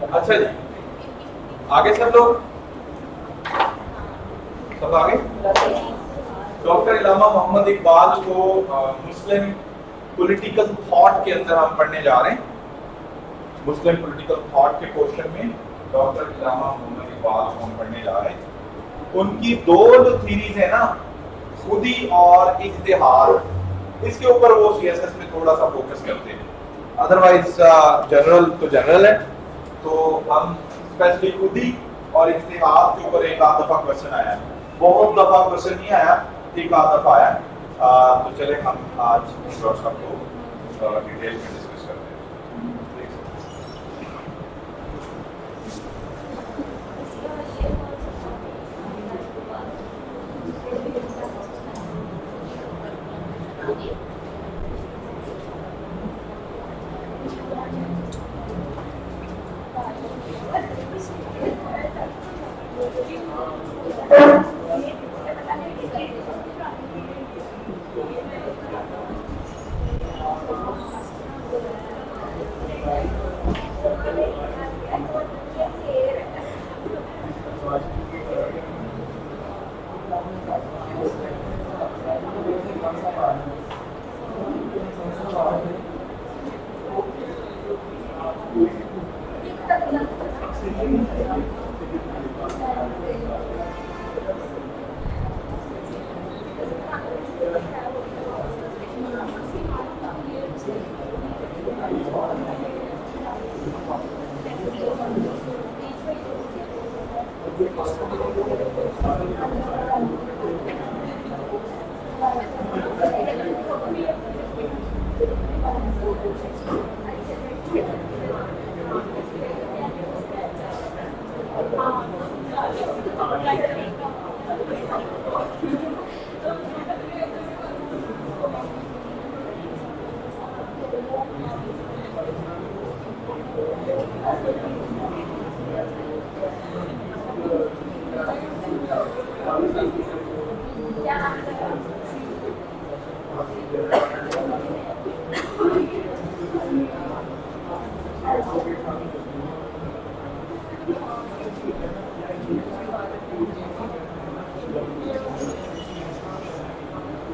अच्छा जी, आगे सब लोग सब आगे। डॉक्टर इलामा मोहम्मद इकबाल को मुस्लिम पॉलिटिकल थॉट के अंदर हम पढ़ने जा रहे हैं। मुस्लिम पॉलिटिकल थॉट के क्वेश्चन में डॉक्टर इलामा मोहम्मद इकबाल को हम पढ़ने जा रहे हैं। उनकी दो जो थीरीज है ना, खुदी और इज्तिहाद, इसके ऊपर वो सीएसएस में थोड़ा सा फोकस करते हैं। अदरवाइज जनरल तो जनरल है, तो हम स्पेशली खुदी और इज्तिहाद के ऊपर एक आध दफा क्वेश्चन आया है, बहुत दफा क्वेश्चन नहीं आया, एक आध दफा आया। तो चले हम आज इस वर्कशॉप को डिटेल में डिस्कस करते हैं।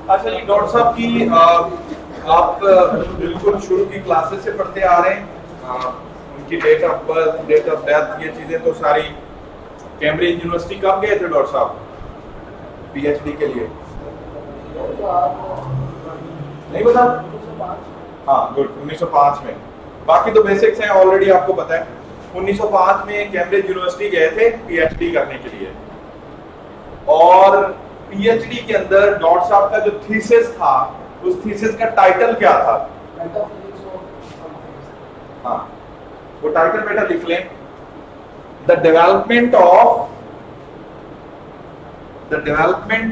अच्छा जी, डॉक्टर साहब की आप बिल्कुल शुरू की क्लासेस से पढ़ते आ रहे हैं। उनकी date of birth, date of death, ये चीजें तो सारी कैम्ब्रिज यूनिवर्सिटी कब गए थे डॉक्टर साहब पीएचडी के लिए? नहीं पता? हाँ गुड, 1905 में। बाकी तो बेसिक्स हैं ऑलरेडी आपको पता है। 1905 में कैम्ब्रिज यूनिवर्सिटी गए थे पीएचडी करने के लिए, और पीएचडी के अंदर डॉक्टर साहब का जो थीसिस था, उस थीसिस का टाइटल क्या था? हाँ, वो टाइटल बेटा लिख लें, the development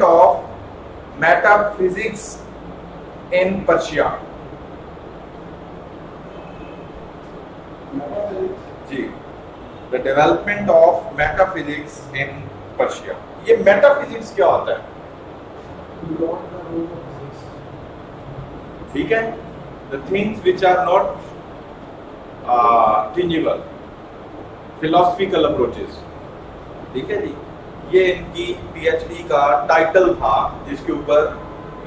of metaphysics in Persia. जी, the development of metaphysics in Persia. ये मेटाफिजिक्स क्या होता है? ठीक है, the things which are not tangible, philosophical approaches. ठीक है जी, ये इनकी पीएचडी का टाइटल था जिसके ऊपर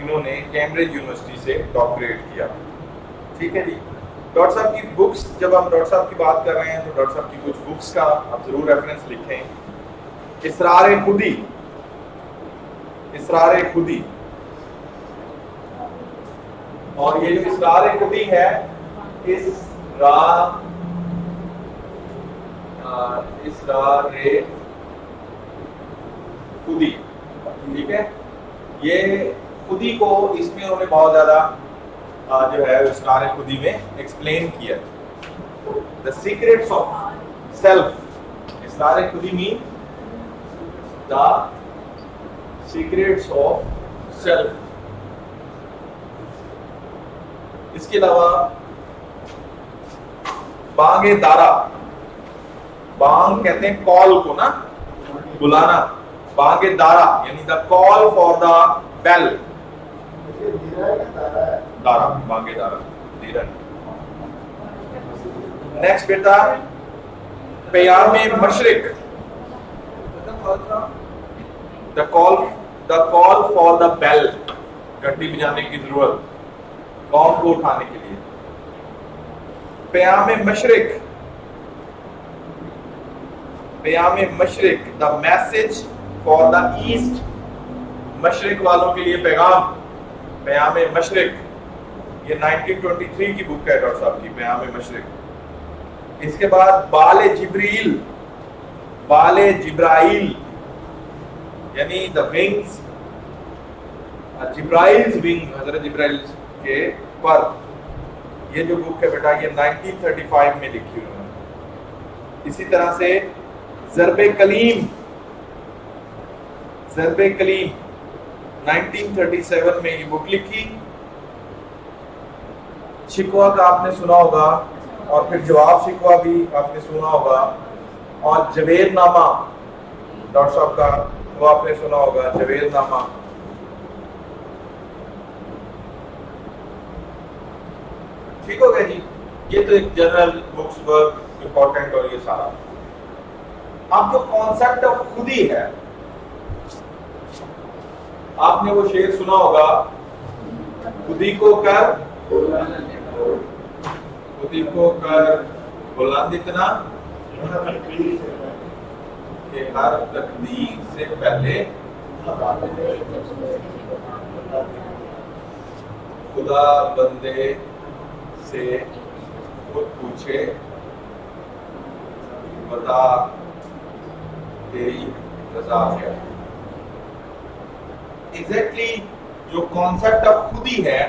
इन्होंने कैम्ब्रिज यूनिवर्सिटी से डॉक्टरेट किया। ठीक है जी। डॉक्टर साहब की बुक्स, जब हम डॉक्टर साहब की बात कर रहे हैं तो डॉक्टर साहब की कुछ बुक्स का आप जरूर रेफरेंस लिखें। इसरार खुदी, इसरार खुदी, और ये जो इसरार खुदी है, इसरार खुदी, ठीक है। ये खुदी को इसमें उन्होंने बहुत ज्यादा जो है इसरार खुदी में एक्सप्लेन किया। द सीक्रेट्स ऑफ सेल्फ, इसरार खुदी mean the secrets of self. इसके अलावा बांगे दारा, बांग कहते हैं कॉल को ना, बुलाना, बांगे दारा यानी the call for the bell, Dara, Bange Dara, धीरन। नेक्स्ट बेटा Payame Mashriq, the call for the bell, घंटी बजाने की जरूरत, कौम को उठाने के लिए। Payame Mashriq, Payame Mashriq the message for the east, मशरिक वालों के लिए पैगाम, पयामे मशरिक। ये 1923 की बुक है डॉक्टर साहब की, पयामे मशरिक। इसके बाद बाले जिब्रील, बाले जिब्राइल यानी द विंग्स, जिब्राइल्स विंग, हजरत जिब्राइल के पर। ये जो बुक है बेटा ये 1935 में लिखी हुई है। इसी तरह से ज़रबे कलीम, ज़रबे कलीम 1937 में ये बुक लिखी। शिकवा का आपने सुना होगा, और फिर जवाब शिकवा भी आपने सुना होगा, और जवेदनामा डॉक्टर साहब का वो आपने सुना होगा, जवेदनामा। ठीक हो गया जी। ये तो एक जनरल बुक्स वर्क इंपॉर्टेंट और ये सारा। अब जो कॉन्सेप्ट ऑफ खुदी है, आपने वो शेर सुना होगा, खुदी को कर, खुदी को कर बुलंद इतना कि हर तकदीर से पहले खुदा बंदे से खुद पूछे, बता तेरी रजा क्या। एग्जैक्टली जो कॉन्सेप्ट ऑफ खुदी है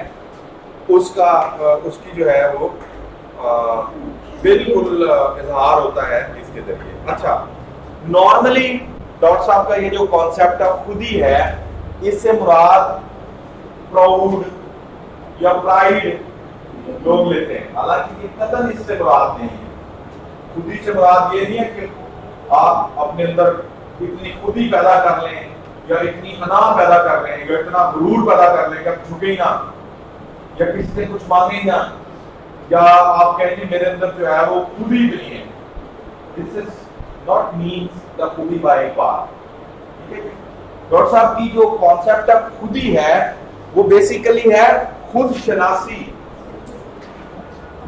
उसका उसकी जो है वो बिल्कुल इजहार होता है इसके जरिए। अच्छा, नॉर्मली डॉक्टर साहब का ये जो कॉन्सेप्ट ऑफ खुदी है, इससे मुराद प्राउड या प्राइड लोग लेते हैं, हालांकि ये कतई इससे मुराद नहीं है। खुदी से मुराद ये नहीं है कि आप अपने अंदर इतनी खुदी पैदा कर लें या इतनी अना पैदा कर लें या इतना गुरूर पैदा कर लें कि आप झुके ही ना या किसी से कुछ मांगे ना, या आप कहेंगे मेरे अंदर जो है वो खुदी नहीं है। This is not means the खुदी बाय पार। डॉक्टर साहब की जो कॉन्सेप्ट ऑफ खुदी है वो बेसिकली है खुद शनासी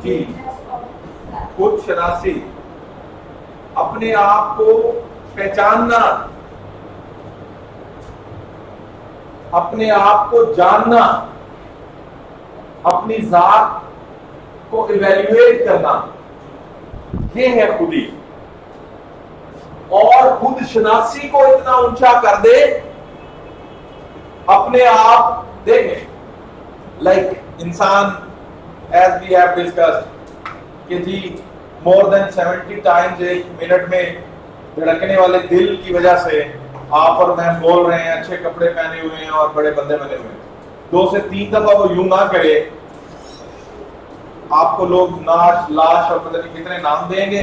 जी, खुद शनासी, अपने आप को पहचानना, अपने आप को जानना, अपनी जात को इवैल्यूएट करना, ये है खुदी। और खुद शनासी को इतना ऊंचा कर दे, अपने आप देखें, लाइक इंसान एज वी हैव डिस्कस्ड कि जी मोर देन 70 टाइम्स एक मिनट में धड़कने वाले दिल की वजह से आप और मैं बोल रहे हैं, अच्छे कपड़े पहने हुए हैं और बड़े बंदे बने हुए हैं। 2 से 3 दफा वो यूं ना करे, आपको लोग नाश, लाश और पता नहीं कितने नाम देंगे।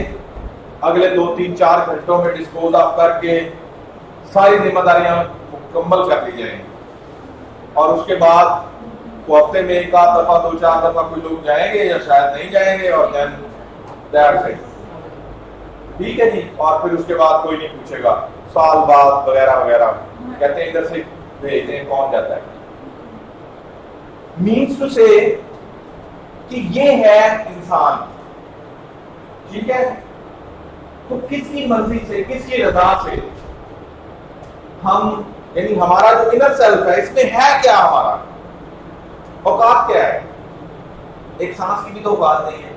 अगले 2, 3, 4 घंटों में डिस्पोज ऑफ करके सारी जिम्मेदारियां मुकम्मल कर ली जाएंगी, और उसके बाद वो हफ्ते में 1 आध दफा 2, 4 दफा कोई लोग जाएंगे या शायद नहीं जाएंगे, और देन दैट्स इट। ठीक है जी। और फिर उसके बाद कोई नहीं पूछेगा, साल बाद वगैरह वगैरह, कहते हैं इधर से भेज दें, कौन जाता है। मीन्स टू से कि ये है इंसान, ठीक है। तो किसकी मर्जी से, किसकी रजा से हम, यानी हमारा जो इनर सेल्फ है, इसमें है क्या, हमारा औकात क्या है, एक सांस की भी तो औकात नहीं है।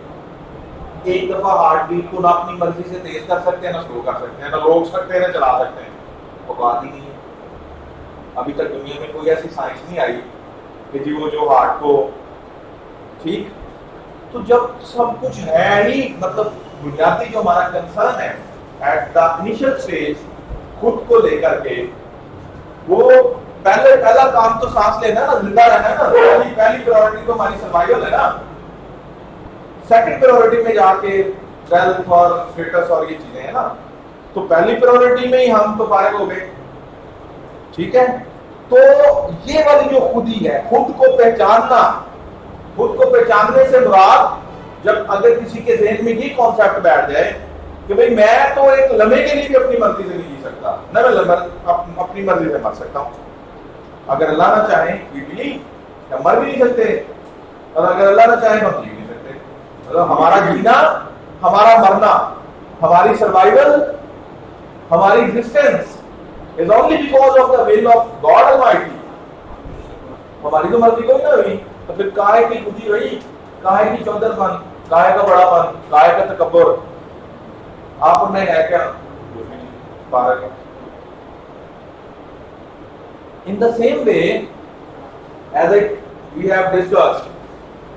एक दफा हार्ट बीट को ना अपनी मर्जी से तेज कर सकते हैं, ना स्लो कर सकते हैं, ना रोक सकते हैं, ना चला सकते हैं, औकात ही नहीं है। अभी तक दुनिया में कोई ऐसी साइंस नहीं आई कि जी वो जो हार्ट को ठीक। तो जब सब कुछ है ही, मतलब बुनियादी जो हमारा कंसर्न है एट द इनिशियल स्टेज खुद को लेकर के, वो पहला काम तो सांस लेना है ना, जिंदा रहना है ना। पहली प्रायोरिटी तो हमारी सर्वाइवल है ना। सेकंड प्रायोरिटी में जाके वेल्थ और स्टेटस और ये चीजें है ना। तो पहली प्रायोरिटी में ही हम तो फारिग हो गए, ठीक है। तो ये वाली जो खुदी है, खुद को पहचानना, खुद को पहचानने से मुराद, जब अगर किसी के ज़हन में ये कॉन्सेप्ट बैठ जाए कि भाई मैं तो एक लम्हे के लिए भी अपनी मर्जी से नहीं जी सकता, न मैं अपनी मर्जी से मर सकता हूं। अगर अल्लाह ना चाहे हम मर भी नहीं सकते, और अगर अल्लाह ना चाहे हम जी नहीं सकते। मतलब हमारा जीना, हमारा मरना, हमारी सर्वाइवल, हमारी existence is only because of the will of God almighty. हमारी तो मर्जी कोई ना हुई, तो फिर काहे की खुदी हुई, काहे की चौधरपन, काहे का बड़ापन, काहे का तकब्बुर, आप में है क्या? फारिग है। In the same way, as we have discussed,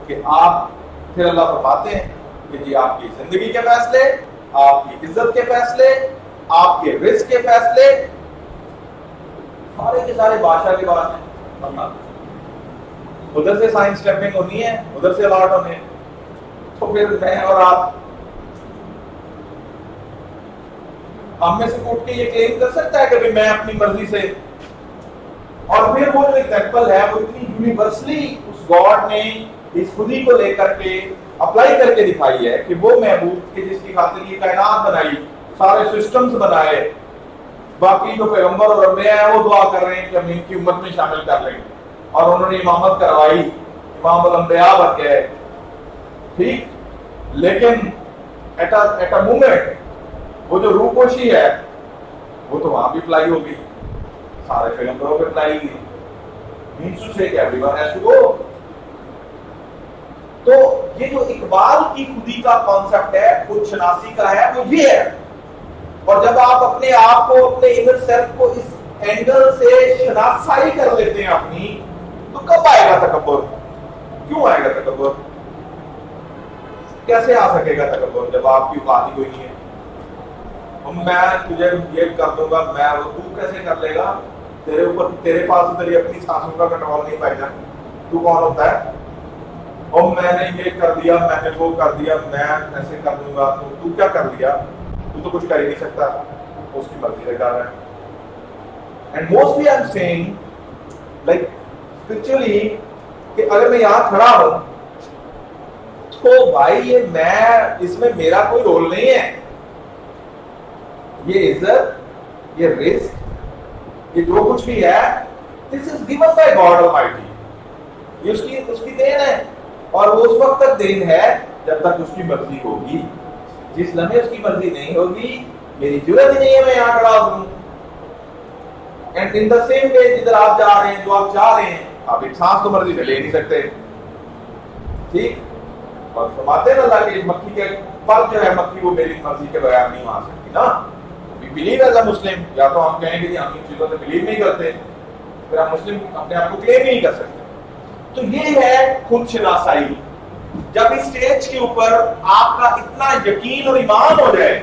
कि आप फिर अल्लाह फरमाते हैं कि जी आपकी जिंदगी के फैसले, आपकी इज्जत के फैसले, आपके रिस्क के फैसले, सारे के सारे बादशाह के पास हैं। उधर से साइंस स्टेपिंग होनी है, उधर से अलॉट होने हैं। तो फिर मैं और आप हम में से उठ के ये क्लेम कर सकता है कि मैं अपनी मर्जी से, और फिर वो जो एग्जाम्पल है वो इतनी यूनिवर्सली उस गॉड ने इस खुदी को लेकर के अप्लाई करके दिखाई है कि वो महबूब के जिसकी खातिर ये कायनात बनाई, सारे सिस्टम्स बनाए, बाकी जो पैगंबर और अंबिया हैं वो दुआ कर रहे हैं कि हम इनकी उम्मत में शामिल कर लें, और उन्होंने इमामत करवाई, इमाम अल अंबिया बन गए, ठीक। लेकिन एट अ मोमेंट वो जो रूपोशी है वो तो वहां भी अप्लाई होगी, सारे पैगंबरों पे अप्लाई की, मींस टू से एवरीवन हैज टू गो। तो ये जो इकबाल की खुदी का कॉन्सेप्ट है, खुद शनासी का है, वो ये है। और जब आप अपने आप को, अपने इनर सेल्फ को इस एंगल से शनासाई कर लेते हैं अपनी, तो कब आएगा तकब्बुर? क्यों आएगा तकब्बुर? कैसे आ सकेगा तकब्बुर जब आपकी औकात ही कोई नहीं है? मैं तुझे ये कर दूंगा, मैं वो, तू कैसे कर लेगा? तेरे ऊपर, तेरे पास तो तेरी अपनी सांसों का कंट्रोल नहीं पाएगा। तू कौन होता है? और मैंने ये कर दिया, मैंने वो कर दिया, मैं ऐसे कर दूंगा, तो तू क्या कर लिया? तू तो कुछ कर ही नहीं सकता, उसकी मर्जी से कर रहा है। And mostly I am saying like spiritually कि अगर मैं यहाँ खड़ा हूं तो भाई ये मैं, इसमें मेरा कोई रोल नहीं है। ये इज्जत, ये रिस्क, ये जो कुछ भी है, this is given by God almighty. ये उसकी देन है, और वो उस वक्त तक देन है जब तक उसकी मर्जी होगी। जिस लम्हे उसकी मर्जी नहीं होगी, मेरी जरूरत ही नहीं है मैं यहाँ खड़ा हूं। And in the same way, जिधर आप जा रहे हैं, जो आप चाह रहे हैं, आप एक सांस तो मर्जी से ले नहीं सकते, ठीक। और फरमाते ना अल्लाह के मक्खी के पर जो है, मक्खी वो मेरी मर्जी के बगैर नहीं आ सकती ना। बिलीव एज अ मुस्लिम, या तो हम कहेंगे कि हम इन चीजों से बिलीव नहीं करते, फिर हम मुस्लिम अपने आप को क्लेम नहीं कर सकते। तो ये है खुद शनासाई। जब इस स्टेज के ऊपर आपका इतना यकीन और ईमान हो जाए,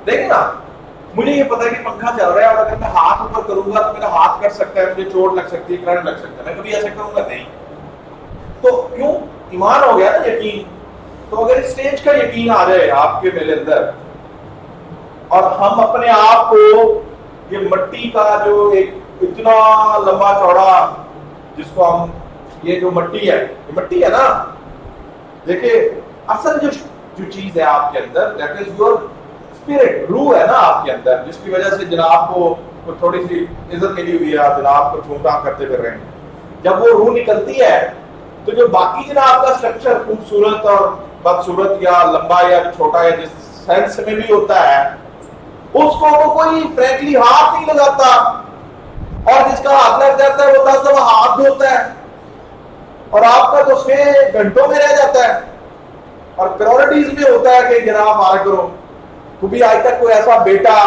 देखिए ना, मुझे ये पता है कि पंखा चल रहा है और अगर मैं हाथ ऊपर करूंगा तो मेरा हाथ कट सकता है, मुझे चोट लग सकती है, करंट लग सकता है, मैं कभी ऐसे करूंगा नहीं। तो क्यों? ईमान हो गया ना, यकीन। तो अगर इस स्टेज का यकीन आ जाए आपके मेरे अंदर, और हम अपने आप को ये मिट्टी का जो एक इतना लंबा चौड़ा, जिसको हम, ये जो मिट्टी है, ये मिट्टी है ना, देखिए असल जो चीज है आपके अंदर, दैट इज योर स्पिरिट, रूह है ना आपके अंदर, जिसकी वजह से जनाब को थोड़ी सी इज्जत मिली हुई है, आप जनाब को ठूंठा करते फिर रहे हैं। जब वो रूह निकलती है तो जो बाकी जनाब का स्ट्रक्चर खूबसूरत और बदसूरत या लंबा या छोटा या जिस सेंस में भी होता है, उसको वो कोई फ्रैंकली हाथ नहीं लगाता, और जिसका हाथ लग जाता है वो 10 दफा हाथ धोता है। और आपका तो 6 घंटों में रह जाता है। और प्रायोरिटीज में होता है कि जनाब मारा करो। कभी आज तक कोई ऐसा बेटा,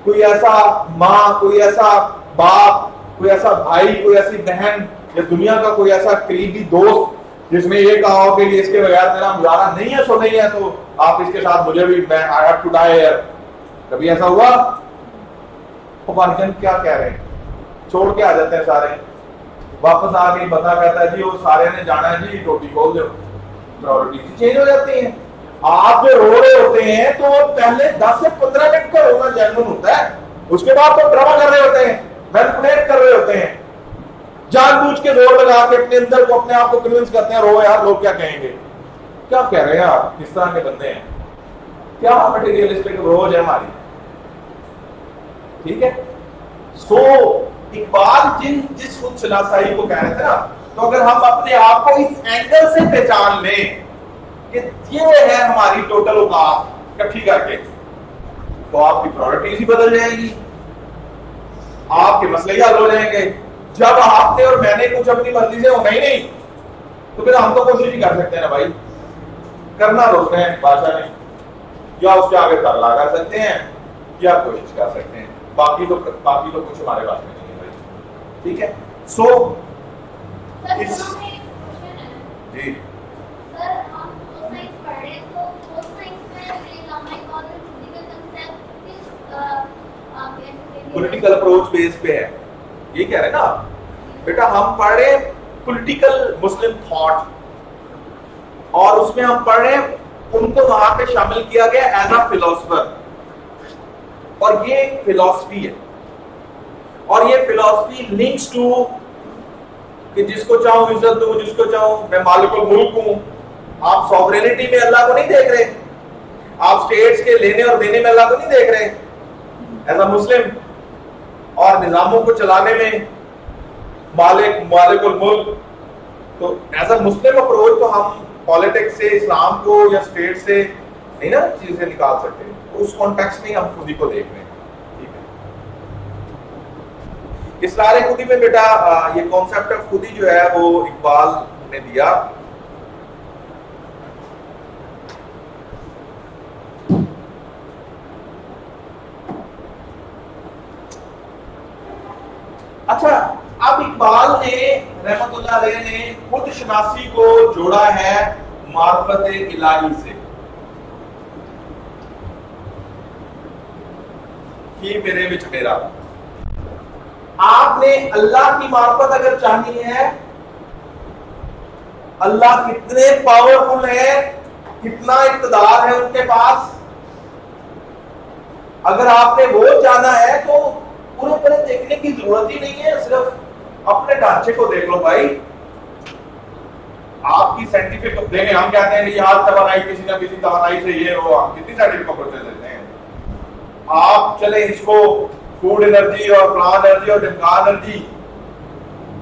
कोई ऐसा माँ, कोई ऐसा बाप, कोई ऐसा भाई, कोई ऐसी बहन या दुनिया का कोई ऐसा करीबी दोस्त जिसने ये कहा हो कि इसके बगैर मेरा गुजारा नहीं है, सो नहीं है, तो आप इसके साथ मुझे भी, मैं आई हैव टू डाई यार। कभी ऐसा हुआ? क्या कह रहे हैं? छोड़ के आ जाते हैं सारे, वापस आके बंदा कहता है जी वो सारे ने जाना है जी, टोपी खोल दो। प्रायोरिटी चेंज हो जाती है। आप जो रो रहे होते हैं तो पहले 10 से 15 मिनट का रोना जेन्युइन होता है, उसके बाद तो ड्रामा कर रहे होते हैं, मैनिपुलेट कर रहे होते हैं, जानबूझ के जोर लगा के अपने अंदर को, अपने आप को कन्विंस करते हैं रो यार लोग क्या कहेंगे। क्या कह रहे हैं आप? किस तरह के बंदे हैं? क्या मटेरियलिस्टिक रोज है हमारी? ठीक है। सो इकबाल जिस खुद शनासाई को कह रहे थे ना, तो अगर हम अपने आप को इस एंगल से पहचान लें कि ये है हमारी टोटल औकात इकट्ठी करके, तो आपकी प्रायोरिटीज ही बदल जाएगी, आपके मसले हल हो जाएंगे। जब आपने और मैंने कुछ अपनी मर्जी से होना ही नहीं, तो फिर हम तो कोशिश ही कर सकते हैं ना भाई, करना तो उसने बादशाह ने, या उसके आगे तरला कर सकते हैं या कोशिश कर सकते हैं, बाकी तो कुछ हमारे पास में नहीं है भाई। ठीक है। सो इस जी सर हम साइंस पढ़ रहे तो साइंस में इकोनॉमिक और पॉलिटिकल कांसेप्ट किस पॉलिटिकल अप्रोच बेस पे है, ये कह रहे हैं ना बेटा। हम पढ़ रहे पॉलिटिकल मुस्लिम थॉट, और उसमें हम पढ़ रहे उनको वहां पे शामिल किया गया एज अ फिलोसफर, और ये फिलॉसफी है, और ये फिलॉसफी लिंक्स टू कि जिसको चाहूं इज्जत दूं, जिसको चाहूं मैं मालिकुल मुल्क हूं। आप सॉवरेनिटी में अल्लाह को नहीं देख रहे, आप स्टेट्स के लेने और देने में अल्लाह को नहीं देख रहे एज अ मुस्लिम, और निजामों को चलाने में मालिकुल मुल्क। तो एज अ मुस्लिम अप्रोच तो हम पॉलिटिक्स से इस्लाम को या स्टेट से नहीं ना चीजें निकाल सकते, उस कॉन्टेक्स्ट में हम खुदी को देख रहे हैं। ठीक है। इसरार खुदी में बेटा ये कॉन्सेप्ट ऑफ खुदी जो है वो इकबाल ने दिया। अच्छा, अब इकबाल ने रहमतुल्लाह अलैह ने खुद शनासी को जोड़ा है मार्फत इलाही से कि मेरे विच मेरा। आपने अल्लाह की मार्फत अगर चाहनी है, अल्लाह कितने पावरफुल है, कितना इक़्तिदार है उनके पास, अगर आपने वो जाना है तो पूरे पूरे देखने की जरूरत ही नहीं है, सिर्फ अपने ढांचे को देख लो भाई। आपकी साइंटिफिक देखें, हम कहते हैं कि आज तवानाई किसी ना किसी तवानाई से ये हो, हम कितनी साइंटिफिक अप्रोचेस देते हैं। आप चले इसको फूड एनर्जी और प्लांट एनर्जी और डिमकान एनर्जी,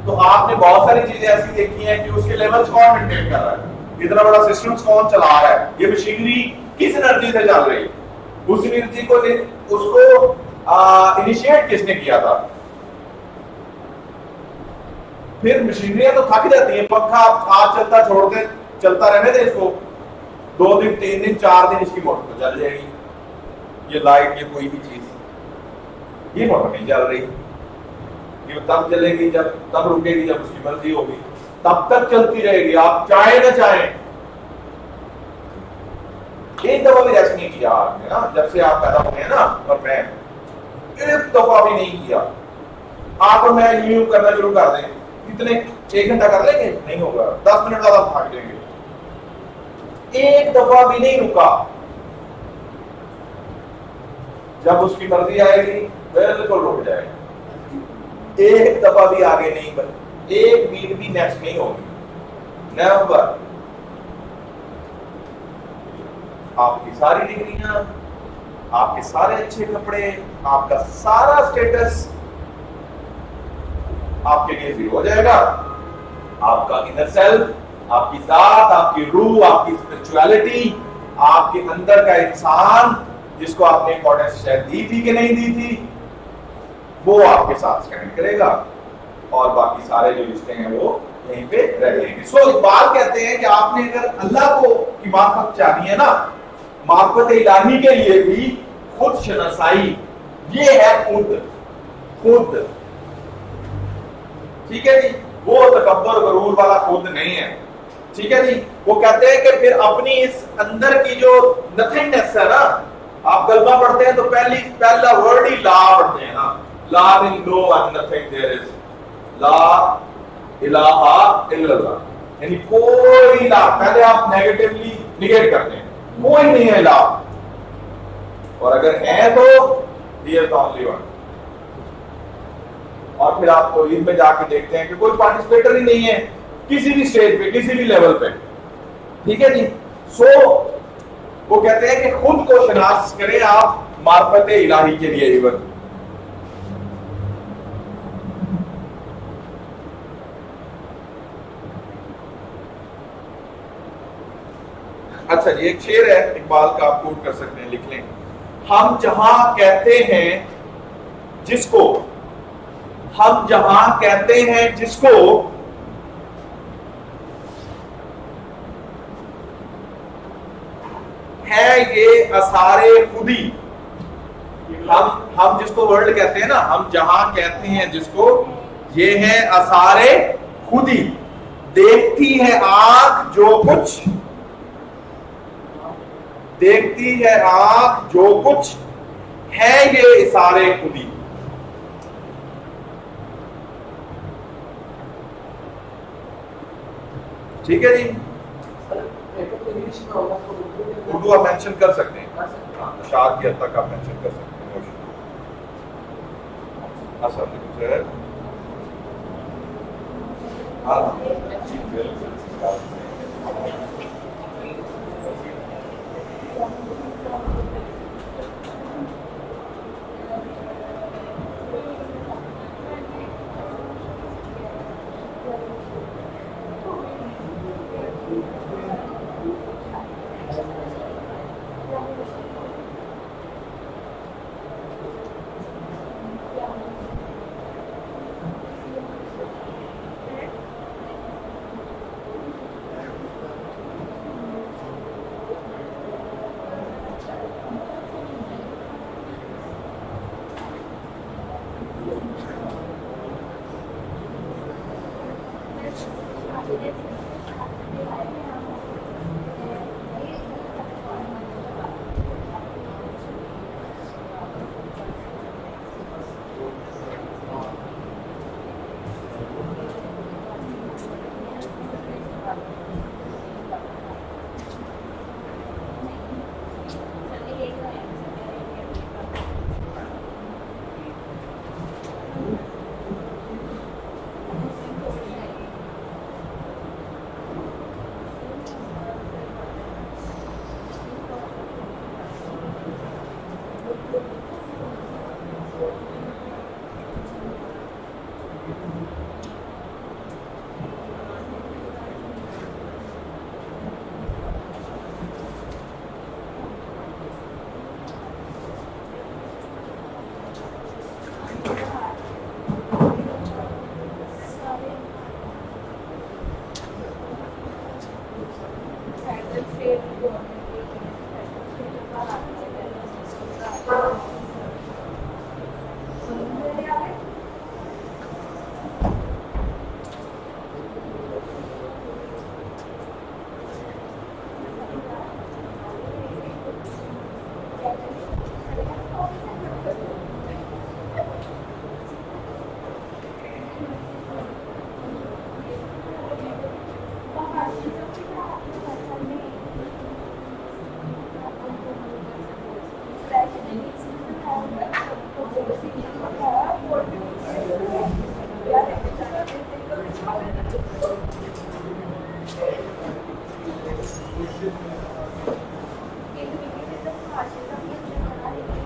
तो आपने बहुत सारी चीजें ऐसी देखी हैं कि उसके लेवल्स कौन मेंटेन कर रहा है, इतना बड़ा सिस्टम्स कौन चला रहा है, ये मशीनरी किस एनर्जी से चल रही है, उस एनर्जी को उसको इनिशिएट किसने किया था। फिर मशीनरियां तो थक जाती हैं, पंखा आज चलता छोड़ते चलता रहने दे इसको, 2 दिन 3 दिन 4 दिन इसकी मोटर तो चल जाएगी, ये लाइट ये कोई भी चीज, ये मोटर नहीं चल रही, ये तब चलेगी जब, तब रुकेगी जब उसकी मर्जी होगी, तब तक चलती रहेगी, आप चाहे ना चाहे। एक दफा भी रेस्ट नहीं किया आपने ना, जब से आप पैदा हुए हैं ना, और मैं एक दफा भी नहीं किया। आप और मैं यूं करना शुरू कर दें, कितने 1 घंटा कर लेंगे, नहीं होगा, 10 मिनट ज्यादा भाग देंगे। एक दफा भी नहीं रुका, जब उसकी मर्जी आएगी बिल्कुल रुक जाएगा। एक दफा भी आगे नहीं बढ़, एक बीट भी नेक्स्ट नहीं होगी, नेवर। आपकी सारी डिग्रियां, आपके सारे अच्छे कपड़े, आपका सारा स्टेटस आपके लिए जीरो हो जाएगा। आपका इनर सेल्फ, आपकी जात, आपकी रूह, आपकी स्पिरिचुअलिटी, आपके अंदर का इंसान जिसको आपने इंपॉर्टेंस शायद दी थी कि नहीं दी थी, वो आपके साथ स्टैंड करेगा, और बाकी सारे जो रिश्ते हैं वो यहीं पे रह जाएंगे। सो इकबाल कहते हैं कि आपने अगर अल्लाह को की मार्फत चाहनी है ना, मार्फत इलाही के लिए भी खुद शनासाई, ये है खुद खुद, ठीक है जी। वो तकब्बुर गरूर वाला खुद नहीं है, ठीक है जी। वो कहते हैं कि फिर अपनी इस अंदर की जो नथिंगनेस है ना, आप कलमा पढ़ते हैं तो पहला वर्ड ही ला पढ़ते हैं ना, ला इन no and nothing there is, ला इलाहा इल्लल्लाह, यानी कोई ला, पहले आप नेगेटिवली निगेट करते हैं, कोई नहीं है ला, और अगर है तो he is the only one. और फिर आप तो इनमें जाके देखते हैं कि कोई पार्टिसिपेटर ही नहीं है किसी भी स्टेज पे, किसी भी लेवल पे, ठीक है जी। सो वो कहते हैं कि खुद को शनाख्त करें आप मार्फत इलाही के लिए। इवन अच्छा जी, एक शेर है इकबाल का, आप कोट कर सकते हैं, लिख लें। हम जहां कहते हैं जिसको, हम जहां कहते हैं जिसको है ये असारे खुदी, हम जिसको वर्ल्ड कहते हैं ना, हम जहां कहते हैं जिसको, ये है असारे खुदी, देखती है आंख जो कुछ, देखती है आंख जो कुछ है ये इशारे खुदी। ठीक है जी। उर्दू आप मेंशन कर सकते हैं, अशार की हद तक आप मेंशन कर सकते हैं। अस्सलाम वालेकुम सर।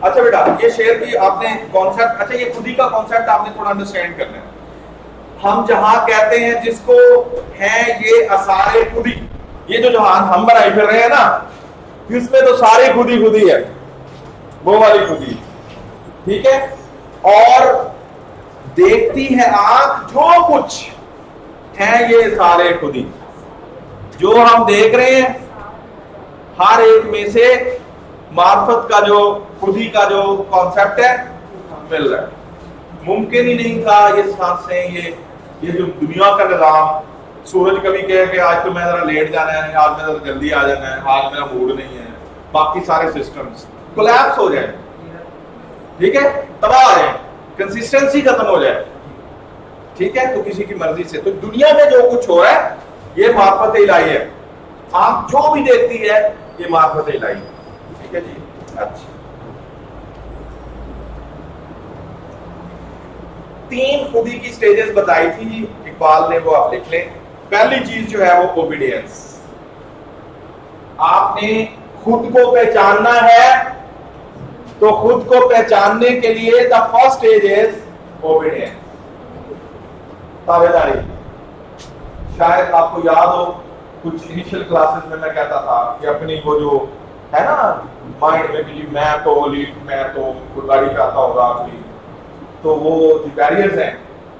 अच्छा बेटा, ये शेर की आपने कॉन्सेप्ट, अच्छा ये खुदी का कॉन्सेप्ट आपने थोड़ा अंडरस्टैंड करना है। हम जहां कहते हैं जिसको है ये असारे खुदी, ये जो जहां हम बनाए फिर रहे हैं ना, इसमें तो सारे खुदी खुदी है, वो वाली खुदी, ठीक है। और देखती है आंख जो कुछ हैं ये सारे खुदी जो हम देख रहे हैं, हर एक में से मार्फत का जो खुदी का जो कॉन्सेप्ट है मिल रहा है। मुमकिन ही नहीं था ये सांसें, ये जो दुनिया का निजाम, सूरज कभी कहे कि आज तो मैं जरा लेट जाना है, आज मैं जरा जल्दी आ जाना है, आज मेरा मूड नहीं है, बाकी सारे सिस्टम्स कोलैप्स हो जाए, ठीक है, तबाह हो जाए, कंसिस्टेंसी खत्म हो जाए, ठीक है, तो किसी की मर्जी से। तो दुनिया में जो कुछ हो रहा है ये मार्फत इलाही है, आप जो भी देखती है ये मार्फत इलाही है, ठीक है जी। अच्छा, 3 खुदी की स्टेजेस बताई थी जी इकबाल ने, वो आप लिख लें। पहली चीज जो है वो ओबीडियंस, आपने खुद को पहचानना है, तो खुद को पहचानने के लिए the first stage is obedience, ताबेदारी। शायद आपको याद हो कुछ इनिशियल क्लासेस में मैं कहता था कि अपनी वो जो है ना माइंड में कि मैं तो लीड, मैं तो कोई गाड़ी पे आता होगा आपकी, तो वो जो बैरियर्स हैं,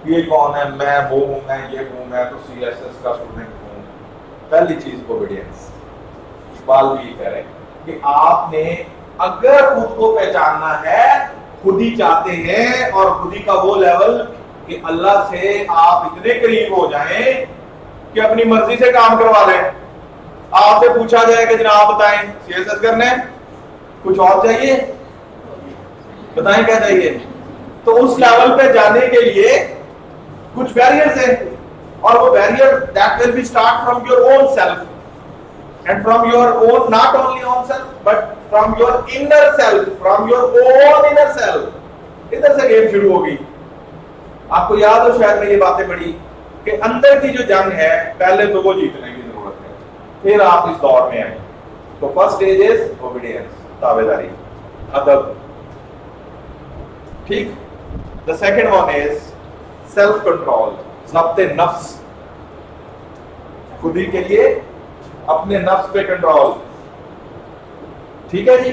ये कौन है, मैं वो हूं, मैं ये हूं, मैं तो सीएसएस का स्टूडेंट हूं। पहली चीज ओबीडियंस, इकबाल भी कह रहे हैं कि आपने अगर खुद को पहचानना है, खुद ही चाहते हैं, और खुद ही का वो लेवल कि अल्लाह से आप इतने करीब हो जाएं कि अपनी मर्जी से काम करवा लें। आपसे पूछा जाए कि जनाब बताएं सीएसएस करना है, कुछ और चाहिए, बताएं क्या चाहिए, तो उस लेवल पे जाने के लिए कुछ बैरियर्स हैं, और वो barrier that will B start from your own self, and from your own, not only own self but from your inner self, from your own inner self, इधर से गेम शुरू होगी। आपको याद हो शायद मैं ये बातें पढ़ी कि अंदर की जो जंग है पहले तो वो जीतने की जरूरत है, फिर आप इस दौर में आए। तो फर्स्ट स्टेज इज ओबीडियंस, ताबेदारी, अदब, ठीक। The second one is self control, ज़ब्ते नफ्स, खुद ही के लिए अपने नफ्स पे कंट्रोल, ठीक है जी।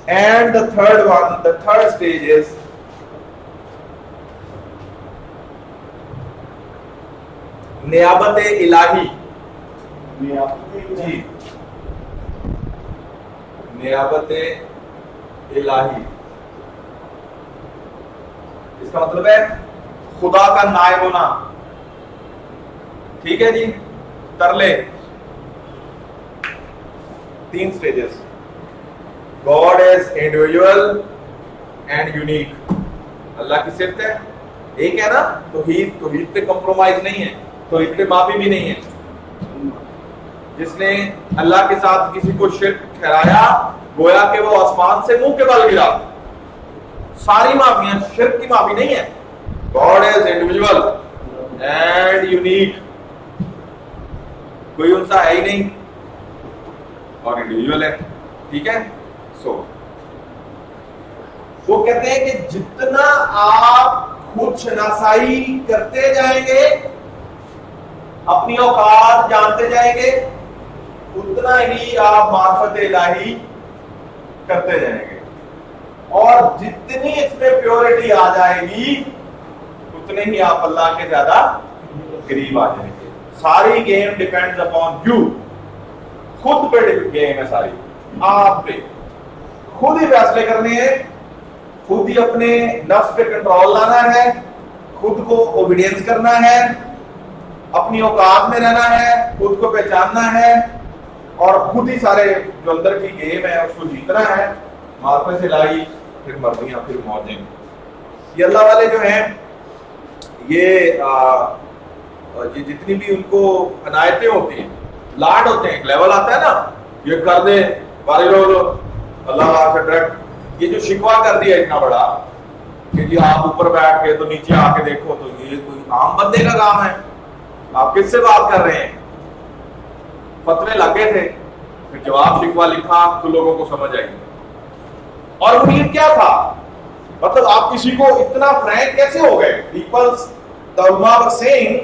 And the third one, the third stage is नियाबत इलाही जी, नियाबत इलाही, इसका मतलब है खुदा का नायब होना, ठीक है जी। तरले 3 stages, God is individual and unique, Allah की सिफ्त है, एक है ना, तौहीद पे कंप्रोमाइज नहीं है, तौहीद पे माफी भी नहीं है। जिसने अल्लाह के साथ किसी को शिर्क ठहराया, गोया कि वो आसमान से मुंह के बल गिरा, सारी माफियां, शिर्क की माफी नहीं है। God is individual and unique, कोई उनसा है ही नहीं और इंडिविजुअल है, ठीक है। सो वो कहते हैं कि जितना आप खुद शनासाई करते जाएंगे, अपनी औकात जानते जाएंगे, उतना ही आप मार्फत इलाही करते जाएंगे, और जितनी इसमें प्योरिटी आ जाएगी उतने ही आप अल्लाह के ज्यादा करीब आ जाएंगे। सारी गेम डिपेंड्स अपॉन यू, खुद पे गेम है सारी, आप पे खुद ही फैसले करने हैं, खुद ही अपने नफ्स पे कंट्रोल लाना है, खुद को ओबीडियंस करना है, अपनी औकात में रहना है, खुद को पहचानना है, और खुद ही सारे जो अंदर की गेम है उसको जीतना है। मार्फत इलाही, फिर मर्जियां, फिर मौजें। ये अल्लाह वाले जो हैं ये जितनी भी उनको अनायतें होती हैं, लाड होते हैं, एक लेवल आता है ना, ये कर दे बारी लोग अल्लाह से डायरेक्ट, ये जो शिकवा कर दिया इतना बड़ा कि जी आप ऊपर बैठ के तो नीचे आके देखो, तो ये कोई आम बंदे का काम है, आप किससे बात कर रहे हैं। फतवे लगे थे, फिर जवाब शिकवा लिखा तो लोगों को समझ आई। और वो ये क्या था, मतलब आप किसी को इतना फ्रैंक कैसे हो गए, पीपल्स द उलमा वर सेइंग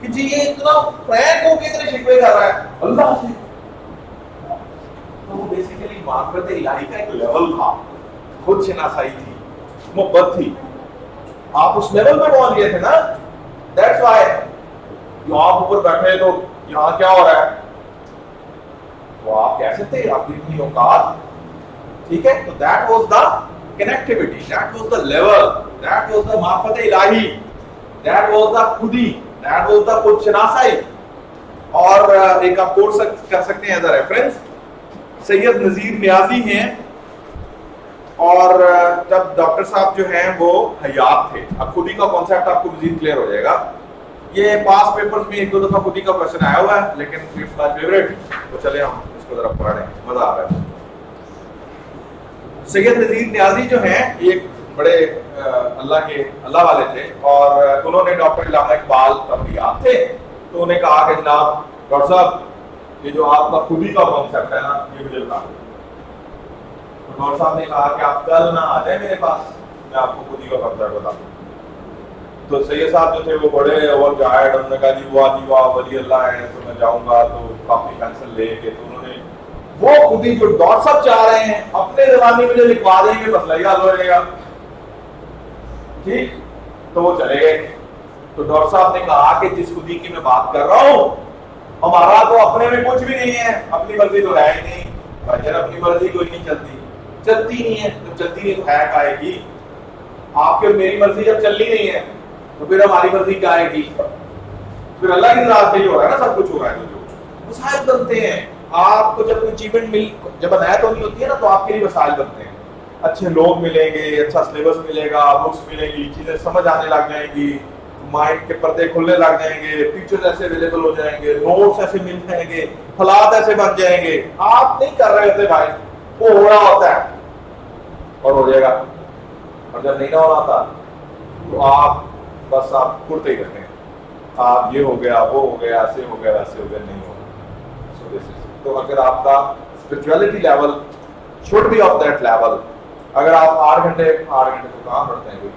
कि जी ये इतना फ्रैंक हो के इतने शिकवे कर रहा है अल्लाह से। तो वो बेसिकली मार्फत इलाही का एक लेवल था, खुद शनासाई थी, मोहब्बत थी, आप उस लेवल पे पहुंच गए थे ना। दैट्स व्हाई आप ऊपर बैठे तो यहाँ क्या हो रहा है, तो आप कह सकते हैं आपकी इतनी औकात, ठीक है। तो that was the connectivity, that was the level, that was the मार्फत इलाही, दैट वाज द खुदी, दैट वाज द खुदशनासाई। और एक आप कोर्स कर सकते हैं एज अ रेफरेंस, सैयद नजीर नियाजी हैं, और जब डॉक्टर साहब जो हैं वो हयात थे। अब खुदी का कॉन्सेप्ट आपको मजीद क्लियर हो जाएगा। ये पास पेपर्स में एक दो दफा खुदी का क्वेश्चन आया हुआ है, लेकिन इट्स माय फेवरेट, तो चले हम इसको जरा पढ़ें, मजा आ रहा है। सैयद नजीर नियाजी जो हैं एक बड़े अल्लाह वाले थे, और उन्होंने डॉक्टर इल्लामा इकबाल तबलीगात थे, तो उन्हें कहा कि जनाब डॉक्टर साहब ये जो आपका खुदी का कॉन्सेप्ट है ना, ये मुझे बता। तो डॉक्टर साहब ने कहा कि आप कल ना आ जाए मेरे पास, मैं आपको खुदी का कॉन्सेप्ट बता दूं। तो सैयद साहब जो थे वो बड़े ओवर जायड, उन्होंने कहा जी वाह वली अल्लाह है, तो मैं जाऊंगा तो काफी पेंसिल लेके, तो उन्होंने वो खुदी जो डॉक्टर साहब चाह रहे हैं अपने जबानी में लिखवा देंगे, मसला ही हल हो जाएगा, ठीक। तो वो चले गए। तो डॉक्टर साहब ने कहा कि जिस खुदी की मैं बात कर रहा हूं, हमारा तो अपने में कुछ भी नहीं है, अपनी मर्जी तो है ही नहीं भाई, अपनी मर्जी कोई नहीं चलती नहीं है, तो चलती नहीं तो है काहे की? आपके मेरी मर्जी जब चलनी नहीं है तो फिर हमारी मर्जी क्या आएगी? फिर अल्लाह की राह पे ही हो रहा है ना, सब कुछ हो रहा है। जो वसाइल बनते हैं, आपको जब कोई अचीवमेंट जब अनायत होनी होती है ना, तो आपके लिए वसाइल बनते हैं। अच्छे लोग मिलेंगे, अच्छा सिलेबस मिलेगा, बुक्स मिलेंगी, चीजें समझ आने लग जाएंगी, माइंड के पर्दे खुलने लग जाएंगे, टीचर्स ऐसे अवेलेबल हो जाएंगे, नोट्स ऐसे मिल जाएंगे, हालात ऐसे बन जाएंगे। आप नहीं कर रहे होते भाई, वो हो रहा होता है और हो जाएगा। और जब नहीं ना हो रहा था तो आप बस आप कुर्ते ही रहते हैं, आप ये हो गया वो हो गया, ऐसे हो गया वैसे हो गया, नहीं हो। तो अगर आपका spirituality level should be of that level, अगर आप 8 घंटे तो कहाँ पढ़ते हैं कोई,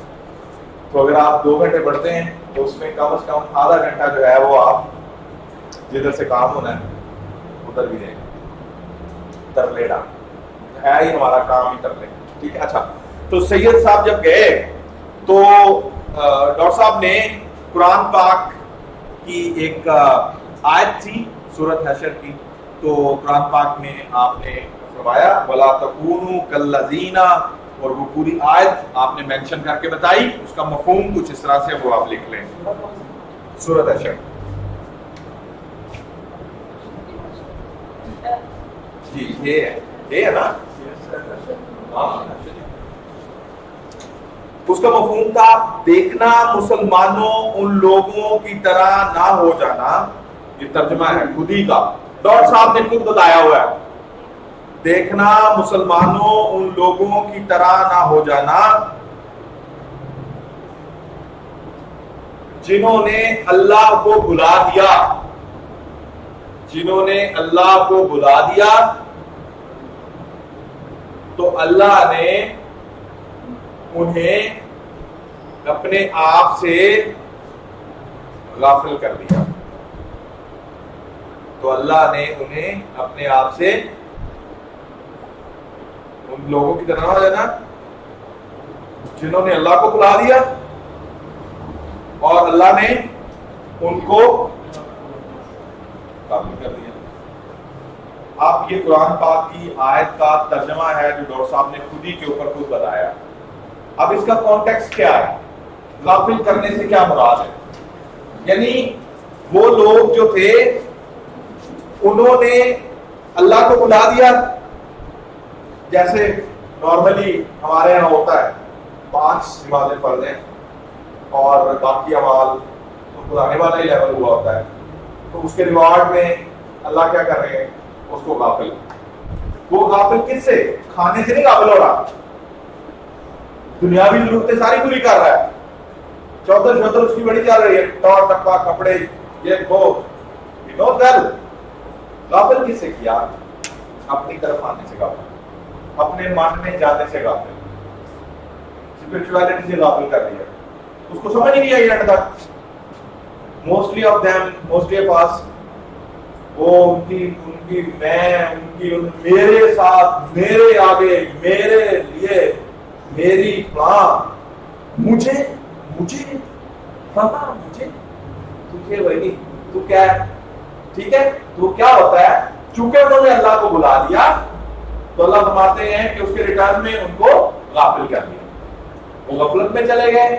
तो अगर आप 2 घंटे पढ़ते हैं तो उसमें कम से कम आधा घंटा जो है वो आप जिधर से काम होना है उधर भी देंगे, तरलेना है ही हमारा काम ही तरले, ठीक है। अच्छा, तो सैयद साहब जब गए तो डॉक्टर साहब ने कुरान पाक की एक आयत थी सूरत हशर की, तो कुरान पाक में आपने फरमाया वला तकूनु कल्लज़ीना, और वो पूरी आयत आपने मेंशन करके बताई, उसका मफहूम कुछ इस तरह से वो आप लिख लें। सूरत हशर जी, ये है ना, उसका मफहूम था देखना मुसलमानों उन लोगों की तरह ना हो जाना, ये तर्जुमा है खुदी का, डॉक्टर साहब ने खुद बताया हुआ है, देखना मुसलमानों उन लोगों की तरह ना हो जाना जिन्होंने अल्लाह को भुला दिया, जिन्होंने अल्लाह को भुला दिया, तो अल्लाह ने उन्हें अपने आप से गाफिल कर दिया। तो अल्लाह ने उन्हें अपने आप से उन लोगों की तरह हो जाना जिन्होंने अल्लाह को भुला दिया और अल्लाह ने उनको गाफिल कर दिया। आप ये कुरान पाक की आयत का तर्जमा है जो डॉक्टर साहब ने खुद ही के ऊपर खुद बताया। अब इसका कॉन्टेक्स्ट क्या है, गाफिल करने से क्या मुराद है? यानी वो लोग जो थे उन्होंने अल्लाह को भुला दिया, जैसे नॉर्मली हमारे यहाँ होता है 5 नमाज़ें फर्ज हैं और बाकी अमाल तो खुदाने वाला ही लेवल हुआ होता है, तो उसके रिवार्ड में अल्लाह क्या कर रहे हैं, उसको गाफिल। वो गाफिल किससे? खाने से नहीं गाफिल हो रहा, दुनियावी जरूरतें सारी पूरी कर रहा है, चौधर उसकी बड़ी चल रही है, टॉर टप्पा कपड़े ये वो, गाफिल किससे किया? अपनी तरफ आने से गाफिल, अपने मन में जाने से गाफिल, स्पिरिचुअलिटी से गाफिल कर दिया, उसको समझ ही नहीं आई एंड तक। मोस्टली ऑफ अस वो उनकी मेरे साथ, मेरे आगे, मेरे लिए, मेरी मुझे हाँ मुझे तुझे वही तू क्या है, ठीक है। तो क्या होता है, चूंकि उन्होंने अल्लाह को बुला दिया तो अल्लाह फरमाते हैं कि उसके रिटर्न में उनको गाफिल कर दिया, वो गफलत में चले गए,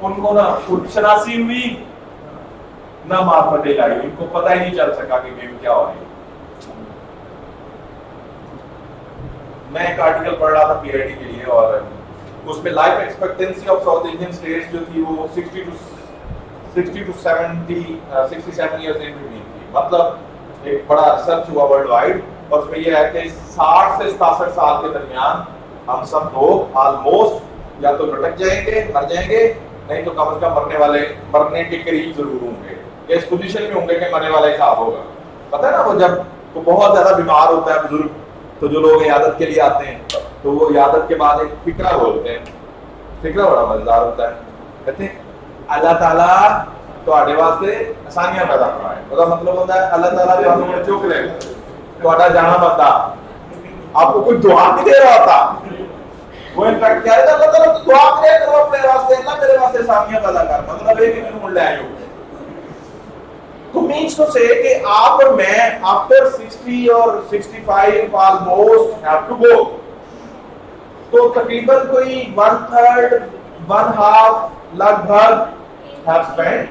उनको ना शनासी हुई ना मार्फत आई, उनको पता ही नहीं चल सका कि गेम क्या हो रही है। मैं एक आर्टिकल पढ़ रहा था पीआईडी के लिए और उसमें life expectancy of south Indian states जो थी वो 60 to 67 ईयर्स इन बिटवीन थी। मतलब एक बड़ा रिसर्च हुआ वर्ल्ड वाइड और उसमें यह है कि 60 से 67 साल के दरमियान हम सब लोग ऑलमोस्ट या तो लटक जाएंगे, मर जाएंगे, नहीं तो कम से कम मरने के करीब जरूर होंगे, या इस पोजीशन में होंगे कि मरने वाला हिसाब होगा। पता है ना, वो जब वो बहुत ज्यादा बीमार होता है बुजुर्ग, तो जो लोग इयादत के लिए आते हैं तो वो इयादत के बाद एक फिक्रा बोलते हैं, फिक्रा बड़ा मजेदार होता है, कहते हैं अल्लाह ताला ਤੁਹਾਡੇ वास्ते आसानियां पैदा करवाए। ਉਹਦਾ मतलब होता है अल्लाह ताला ਤੁਹਾਨੂੰ चुक ले, ਤੁਹਾਡਾ जाना बनता, आपको कोई दुआ नहीं दे रहा होता, वो इनफैक्ट कह रहे थे अल्लाह ताला दुआ करे करो अपने वास्ते, अल्लाह मेरे वास्ते आसानियां पैदा कर, मतलब एक ही मुड़ ले आयो। तो मीन्स टू से कि आप और मैं आफ्टर 60 और 65 ऑलमोस्ट हैव टू गो, तो तकरीबन कोई 1/3 1/2 लगभग हैव स्पेंड।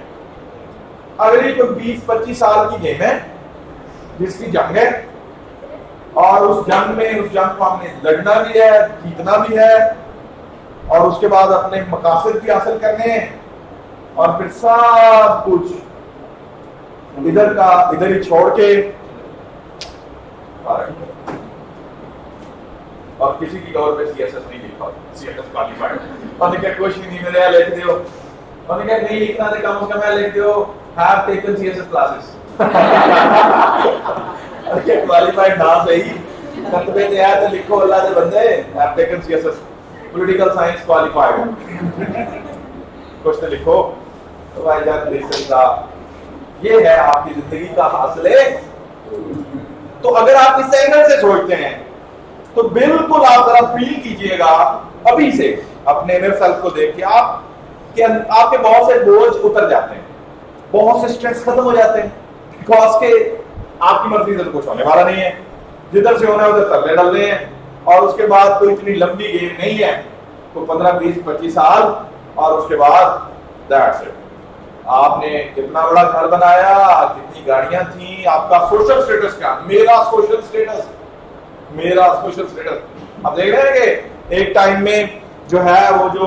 अगर ये कोई 20-25 साल की गेम है जिसकी जंग है और उस जंग को हमने लड़ना भी है, जीतना भी है और उसके बाद अपने मकासद भी हासिल करने हैं और फिर सब कुछ इधर ही छोड़ के और किसी की गौर पे सीएसएस नहीं लिखा, सीएसएस क्वालिफाइड, उन्होंने क्या कुछ भी नहीं मिले लिख दियो, उन्होंने क्या नहीं लिखना थे कम से कम लिख दियो have taken CSS classes, qualified ना सही खतबे ते है तो लिखो अल्लाह दे बंदे have taken CSS political science qualified, कुछ तो लिखो। तो भाईजान देख ये है आपकी जिंदगी का हासिल। तो अगर आप इस एंगल से सोचते हैं तो बिल्कुल आप जरा फील कीजिएगा अभी से अपने इनर सेल्फ को देख के आप कि आपके बहुत से बोझ उतर जाते हैं, बहुत से स्ट्रेस खत्म हो जाते हैं, बिकॉज के आपकी मर्जी से तो कुछ होने वाला नहीं है, जिधर से होना है उधर तरले डालने हैं और उसके बाद कोई इतनी लंबी गेम नहीं है, तो 15-20-25 साल और उसके बाद दैट्स इट। आपने कितना बड़ा घर बनाया, कितनी गाड़ियां थी, आपका सोशल स्टेटस क्या, मेरा सोशल स्टेटस अब देख रहे हैं कि एक टाइम में जो है वो जो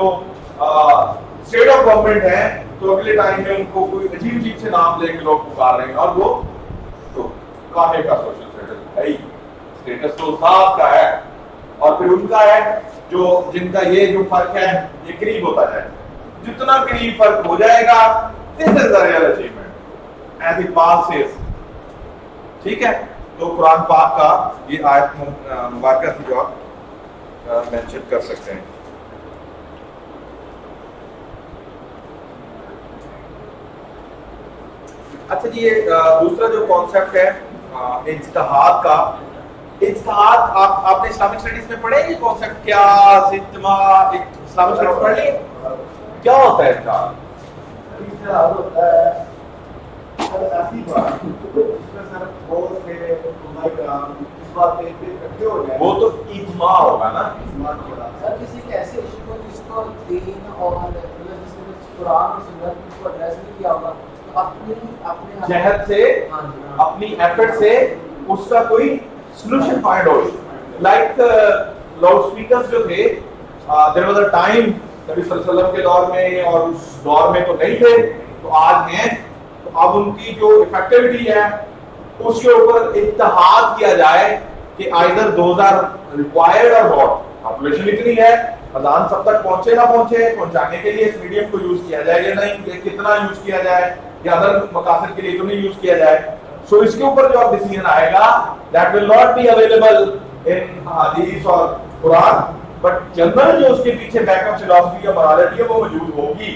स्टेट ऑफ गवर्नमेंट है तो अगले टाइम में उनको कोई अजीब से नाम लेके लोग पुकार रहे हैं और वो तो काहे का सोशल स्टेटस है, स्टेटस तो साफ का है और फिर उनका है जो जिनका ये जो फर्क है ये करीब होता है, जितना करीब फर्क हो जाएगा this is the real achievement as Iqbal says. ठीक है, तो कुरान पाक का ये आयत मुबारक थी जो आप मेंशन कर सकते हैं। अच्छा जी, ये दूसरा जो कॉन्सेप्ट है इज्तिहाद का, इज्तिहाद आपने इस्लामिक स्टडीज में पढ़े ये कॉन्सेप्ट, क्या इस्लामिक स्टडीज पढ़ ली, क्या होता है इज्तिहाद? इज्तिहाद होता है ऐसी बात जिसमें सिर्फ बहुत से उलमा किराम इस बात पे इकट्ठे हो जाए, वो तो इज्मा होगा ना, सर किसी के ऐसे इशू को जिसको दीन और जिसने कुरान और सुन्नत को एड्रेस नहीं किया होगा तो अपने जहद से अपनी एफर्ट से उसका कोई सॉल्यूशन फाइंड हो। लाइक लाउड स्पीकर्स जो थे देयर वाज अ टाइम नबी सल्लल्लाहु अलैहि वसल्लम के दौर में और उस दौर में तो नहीं थे, तो आज हैं, तो अब उनकी जो इफेक्टिविटी है उसके ऊपर इत्तेहाद किया जाए कि आइदर दोज आर रिक्वायर्ड और नॉट। पॉपुलेशन इतनी है, अजान सब तक पहुंचे ना पहुंचे, पहुंचाने के लिए इस मीडियम को यूज किया जाए या नहीं, कितना यूज किया जाए या अदर मकासद के लिए तो नहीं यूज किया जाए। सो इसके ऊपर जो अब डिसीजन आएगा that will not be available in हदीस और कुरान, बट जनरल जो उसके पीछे बैकअप फिलॉसफी या मोरालिटी है वो मौजूद होगी।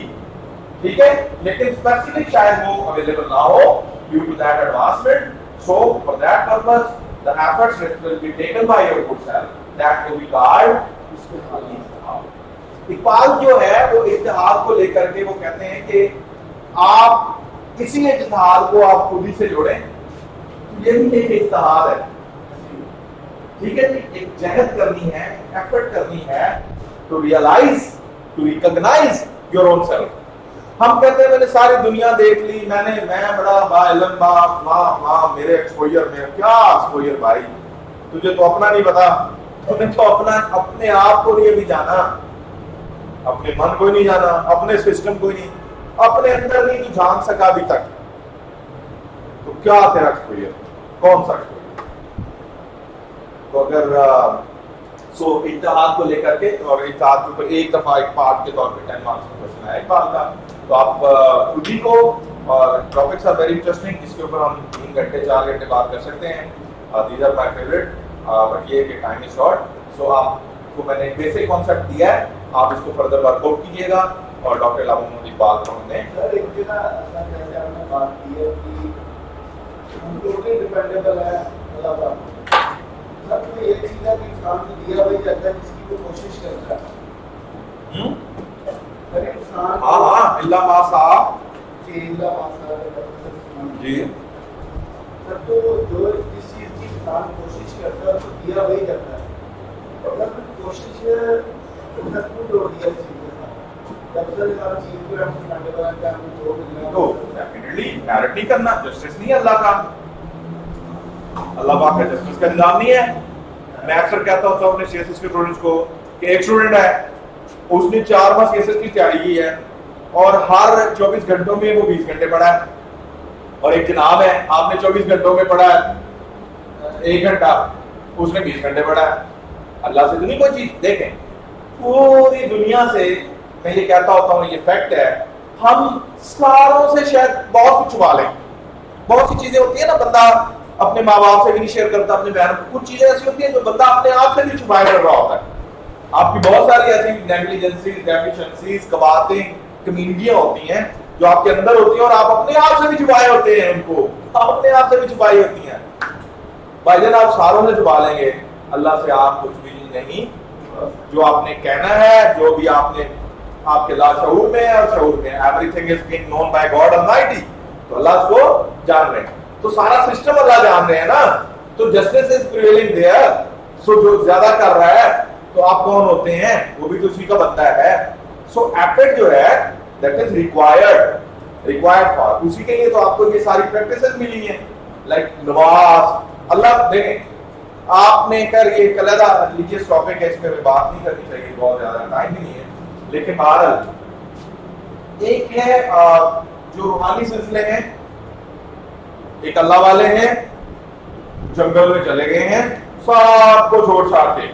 ठीक है, लेकिन स्पेसिफिक शायद वो अवेलेबल ना हो due to that advancement. So for that purpose the efforts will be taken by your good self that will be called Iqbal जो है वो इत्तेहाद को लेकर के वो कहते हैं कि आप किसी इज्तिहाद को आप खुद ही से जोड़ें, ये भी एक इज्तिहाद है, ठीक है जी। एक जहद करनी है, एफर्ट करनी है to realize, to recognize your own self. हम कहते हैं मैंने सारी दुनिया देख ली, मैं बड़ा बाइलम मेरे एक्सपोजर में क्या एक्सपोजर भाई, तुझे तो अपना नहीं पता, तूने तो अपने आप को नहीं भी जाना, अपने मन को नहीं जाना, अपने सिस्टम को नहीं, अपने अंदर नहीं तू जान सका अभी तक, तो क्या तेरा एक्सपोजर, कौन सा एक्सपोजर? तो अगर इत्तेहाद को लेकर के, और इत्तेहाद के ऊपर एक दफा एक पार्ट के तौर पे 10 मार्क्स का क्वेश्चन आया इकबाल का, तो आप खुद ही को, टॉपिक्स आर वेरी इंटरेस्टिंग, इसके ऊपर हम 3 घंटे 4 घंटे बात कर सकते हैं, these are my favourite, but ये कि टाइम इज शॉर्ट। सो आपको मैंने एक बेसिक कॉन्सेप्ट दिया है, आप इसको फर्दर वर्कआउट कीजिएगा, और डॉक्टर इलामा मोहम्मद इकबाल को हमने सर एक जगह जैसे आपने बात की है कि हम टोटली डिपेंडेबल है अल्लाह पर। सर तो ये चीज है कि इंसान को दिया वही जाता है जिसकी वो कोशिश करता है। सर इंसान हाँ इल्ला मा साहब जी। सर तो जो जिस चीज की इंसान कोशिश करता है उसको दिया वही जाता है, अगर कोशिश सर को दिया चीज तो डेफिनेटली मैरिट नहीं करना, जस्टिस नहीं अल्लाह का, अल्लाह पाक का जस्टिस का निजाम नहीं है। मैं अक्सर कहता होता हूँ अपने सीएसएस के स्टूडेंट्स को कि एक स्टूडेंट है, उसने 4 माह सीएसएस की तैयारी की है और हर 24 घंटों में वो 20 घंटे पढ़ा है, और एक जनाब है आपने 24 घंटों में पढ़ा है 1 घंटा, उसने 20 घंटे पढ़ा है। अल्लाह से तो नहीं कोई चीज। देखें पूरी दुनिया से मैं ये कहता होता हूँ, ये फैक्ट है, हम सारों से शायद बहुत कुछ छुपा लें। बहुत सी चीजें होती है ना, बंदा अपने माँ बाप से भी नहीं शेयर करता, अपने बहन को, कुछ चीजें ऐसी होती है जो बंदा अपने आप से भी छुपाए कर रहा होता है। आपकी बहुत सारी ऐसी नेग्लिजेंसीज, डेफिशिएंसीज, कबातें, कमीनियां होती हैं जो आपके अंदर होती हैं और आप अपने आप से भी छुपाए होते हैं, उनको अपने आप से भी छुपाई होती हैं। भाईजान आप सारों से छुपा लेंगे, अल्लाह से आप कुछ भी नहीं। जो आपने कहना है, जो भी आपने आपके लाशऊर में है और शऊर में, everything is being known by God almighty, तो अल्लाह उसको जान रहे हैं, तो सारा सिस्टम अल्लाह जान रहे हैं ना, तो जस्टिस इज प्रिवेलिंग देयर। सो जो ज्यादा कर रहा है तो आप कौन होते हैं, वो भी तो उसी का बंदा है। सो एफर्ट जो है दैट इज रिक्वायर्ड फॉर, उसी के लिए तो आपको ये सारी प्रैक्टिसेस मिली हैं, लाइक नमाज। अल्लाह देखें आपने कर ये कलदा रिलीजियस टॉपिक है, इस पे बात नहीं करनी चाहिए, बहुत ज्यादा टाइम भी नहीं है, लेकिन बहरहाल एक है जो रूहानी सिलसिले हैं, एक अल्लाह वाले हैं, जंगल में चले गए हैं सबको छोड़ छाड़ के,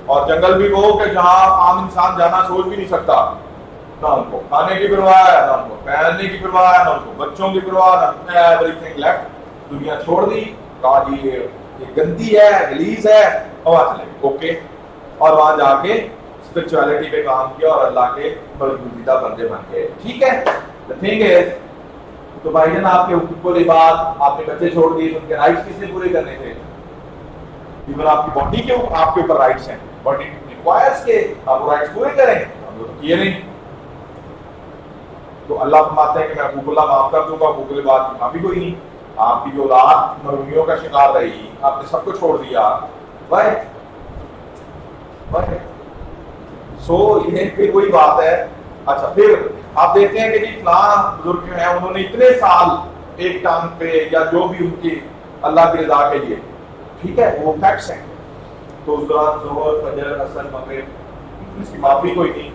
और जंगल भी वो कि जहां आम इंसान जाना सोच भी नहीं सकता, ना उनको खाने की परवाह है, ना उनको पहनने की परवाह है, ना उनको बच्चों की परवाह, ना एवरीथिंग लेफ्ट, दुनिया छोड़ दी, कहा जी ये गंदी है, गलीज है, और वहां चले ओके, और वहां जाके स्पिरिचुअलिटी पे काम किया और अल्लाह के बरगुजीदा बंदे बन गए। ठीक है, द थिंग इज, तो भाईजान आपके हुकूक बात, आपने बच्चे छोड़ दिए, तो उनके राइट्स किसने पूरे करने थे? इवन आपकी बॉडी के आपके ऊपर राइट्स हैं, बॉडी रिक्वायर्स के आप राइट्स पूरे करें, हम तो किए नहीं। तो अल्लाह फरमाते हैं कि मैं हुकूक माफ कर दूंगा, हुकूक बात की माफी कोई नहीं। आपकी जो औलाद मरूमियों का शिकार रही, आपने सबको छोड़ दिया, वाह सो ये फिर वही बात है। अच्छा, फिर आप देखते हैं कि जी फलां बुजुर्ग जो है उन्होंने इतने साल एक टांग पे या जो भी उनकी अल्लाह की रजा के लिए, ठीक है, वो फैक्ट्स हैं, तो उस दौरान ज़ोहर, फजर, असर, मगरिब, इसकी माफी कोई नहीं।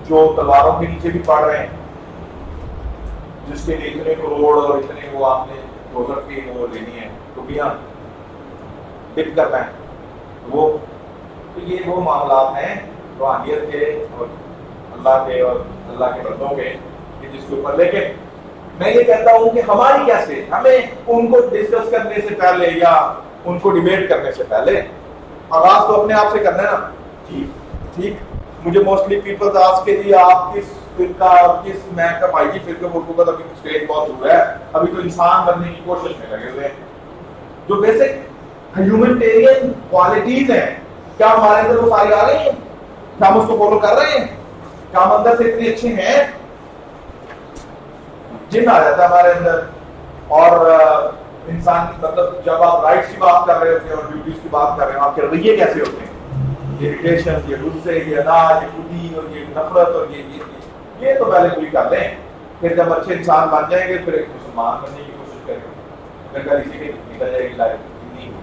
जो तलवारों के नीचे भी पड़ रहे हैं, जिसके लिए इतने करोड़ और इतने वो आपने दोजख की वो लेनी है, तो भी हाँ टिप करना है वो, तो ये वो मामला हैं रूहानियत के और अल्लाह के बंदों के, जिसके ऊपर। लेकिन मैं ये कहता हूं कि हमारी कैसे, हमें उनको डिस्कस करने से पहले या उनको डिबेट करने से पहले आगाज तो अपने आप से करना है ना। ठीक, मुझे मोस्टली पीपल आस्क के जी आप किस फिरका और किस, मैं का भाई जी फिरके मुल्कों का तो अभी स्टेज बहुत दूर है, अभी तो इंसान बनने की कोशिश में लगे हुए हैं। जो बेसिक ह्यूमैनिटेरियन क्वालिटीज हैं, क्या हमारे अंदर वो सारी आ रही हैं? क्या हम उसको फॉलो कर रहे हैं? क्या हम अंदर से इतने अच्छे हैं? जिन आ जाता है हमारे अंदर। और इंसान मतलब जब आप राइट्स की बात कर रहे होते हैं और ड्यूटीज की बात कर रहे हैं, आपके रवैये कैसे होते हैं, ये इरिटेशन, ये गुस्से, ये अनाज, ये खुदी और ये नफरत और ये तो पहले पूरी कर लें। फिर जब अच्छे इंसान बन जाएंगे फिर एक मुसलमान बनने की कोशिश करेंगे। फिर कल इसी के निकल जाएगी लाइफ नहीं है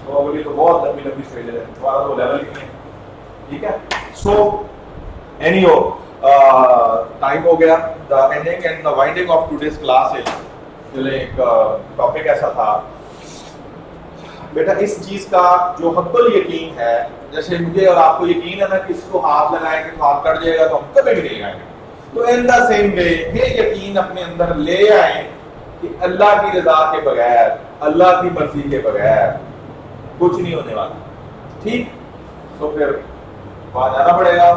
तो अगली तो बहुत लंबी लंबी स्टेज है, तुम्हारा तो लेवल ही नहीं है। ठीक है, सो एनीहो टाइम हो गया। The ending and the winding of today's class is, चले एक टॉपिक ऐसा था बेटा, इस चीज का जो हक़्क़ुल यकीन है, जैसे मुझे और आपको यकीन है ना कि इसको हाथ लगाएंगे तो हाथ कट जाएगा तो हम कभी भी नहीं लगाएंगे, तो इन द सेम वे ये यकीन अपने अंदर ले आए कि अल्लाह की रजा के बगैर, अल्लाह की मर्जी के बगैर कुछ नहीं होने वाला। ठीक, तो फिर वहां जाना पड़ेगा,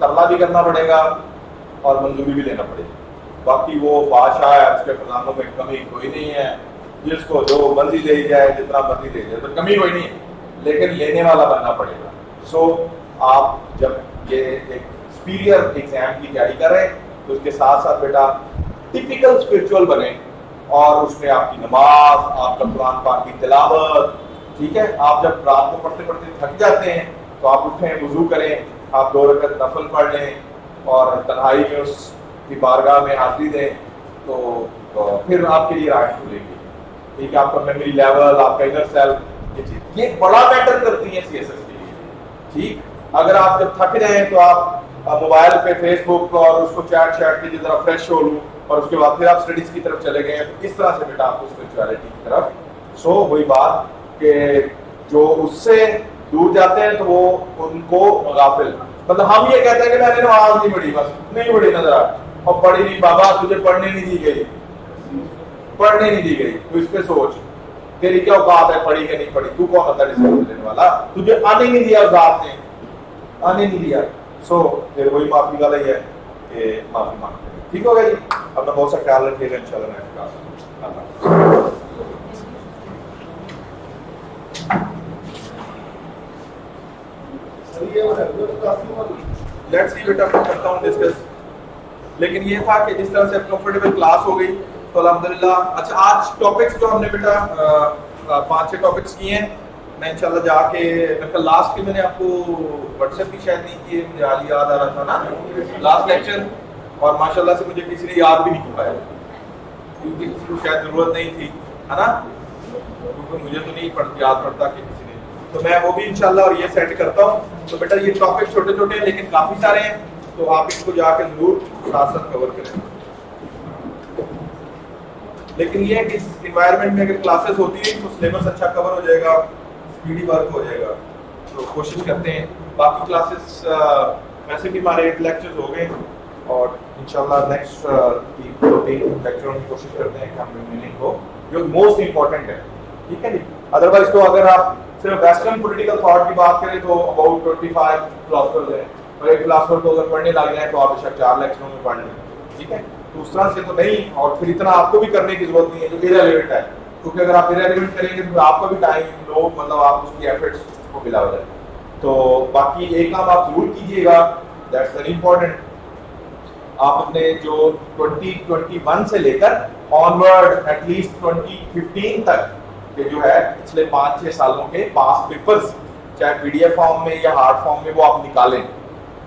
तरला भी करना पड़ेगा और मंजूरी भी लेना पड़ेगी। बाकी वो बादशाह है, उसके खजानों में कमी कोई नहीं है, जिसको जो मर्जी दे जाए, जितना मर्जी दे जाए, तो कमी कोई नहीं है, लेकिन लेने वाला बनना पड़ेगा। सो आप जब ये एक सुपीरियर एग्जाम की तैयारी कर रहे हैं तो उसके साथ साथ बेटा टिपिकल स्पिरिचुअल बने और उसमें आपकी नमाज, आपका कुरान पाक की तिलावत, ठीक है, आप जब रात को पढ़ते पढ़ते थक जाते हैं तो आप उठें, वुजू करें, आप 2 रकअत नफल पढ़ लें और तन्हाई में उसकी बारगाह में हाजिरी दें, तो फिर आपके लिए राह खुलेगी। ठीक है, आपका मेमोरी लेवल, आपका इनर सेल्फ, ये बड़ा मैटर करती है सीएसएस के लिए। ठीक, अगर आप जब थक जाएं तो आप मोबाइल पे फेसबुक और उसको चैट की जरा फ्रेश हो लूं और उसके बाद फिर आप स्टडीज की तरफ चले गए, इस तरह से बेटा आपको स्पिरिचुअलिटी की तरफ। सो वही बात कि जो उससे दूर जाते हैं तो वो उनको गाफिल, मतलब हम ये कहते हैं कि मैंने नमाज नहीं पढ़ी, बस नहीं पढ़ी नजर आ, और पढ़ी नहीं बाबा, तुझे पढ़ने नहीं दी गई, पढ़ने नहीं दी गई, तू इस पे सोच, तेरी क्या औकात है, पढ़ी कि नहीं पढ़ी, तू कौन होता है डिसीजन लेने वाला, तुझे आने नहीं दिया, उस आपने आने नहीं दिया। सो फिर वही माफी वाला ही है कि माफी मांगते हैं। ठीक हो गया जी, अपना बहुत सा ख्याल रखिएगा, इंशाल्लाह नेक्स्ट क्लास। लेट्स सी बेटा, मैं करता हूं डिस्कस। लेकिन ये था कि जिस तरह से कंफर्टेबल क्लास हो गई तो अल्हम्दुलिल्लाह। अच्छा, आज टॉपिक्स जो हमने बेटा 5-6 टॉपिक्स किए हैं, मैं इंशाल्लाह जाके, मैं लास्ट के मैंने आपको व्हाट्सएप भी शायद नहीं किए, मुझे हाल याद आ रहा था ना लास्ट लेक्चर, और माशाल्लाह से मुझे किसी ने याद भी नहीं किया क्योंकि किसी को शायद जरूरत नहीं थी, है ना, क्योंकि मुझे तो नहीं याद पड़ता कि किसी ने, तो मैं वो भी इंशाल्लाह और ये सेट करता हूँ। तो बेटा ये टॉपिक छोटे छोटे हैं लेकिन काफी सारे हैं, तो आप इसको जाके जरूर साथ साथ कवर करें। लेकिन ये है कि इस एनवायरनमेंट में अगर क्लासेस होती है तो सिलेबस अच्छा कवर हो जाएगा, स्पीडी वर्क हो जाएगा, तो कोशिश करते हैं। बाकी क्लासेस वैसे भी हमारे 8 लेक्चर्स हो गए और इंशाल्लाह नेक्स्ट 2-3 लेक्चरों की कोशिश करते हैं कि हम मीनिंग को, जो मोस्ट इंपॉर्टेंट है, ठीक है जी। अदरवाइज तो अगर आप सिर्फ वेस्टर्न पॉलिटिकल थॉट की बात करें तो अबाउट 25 फिलोसफर्स हैं, और एक फिलोसफर को अगर पढ़ने लग जाए तो आप बेशक 4 लेक्चरों में पढ़ लें, ठीक है। तो उस तरह से तो नहीं, और फिर इतना आपको भी करने की जरूरत नहीं है जो इररिलेवेंट है, क्योंकि अगर आप इररिलेवेंट करेंगे तो आपका भी टाइम लो, मतलब आप उसकी एफर्ट्स को मिला हो जाए। तो बाकी एक काम आप जरूर कीजिएगा, दैट्स वेरी इंपॉर्टेंट, आप अपने जो 2021 से लेकर ऑनवर्ड एटलीस्ट 2015 तक के जो है पिछले 5-6 सालों के पास पेपर्स, चाहे पीडीएफ फॉर्म में या हार्ड फॉर्म में, वो आप निकालें,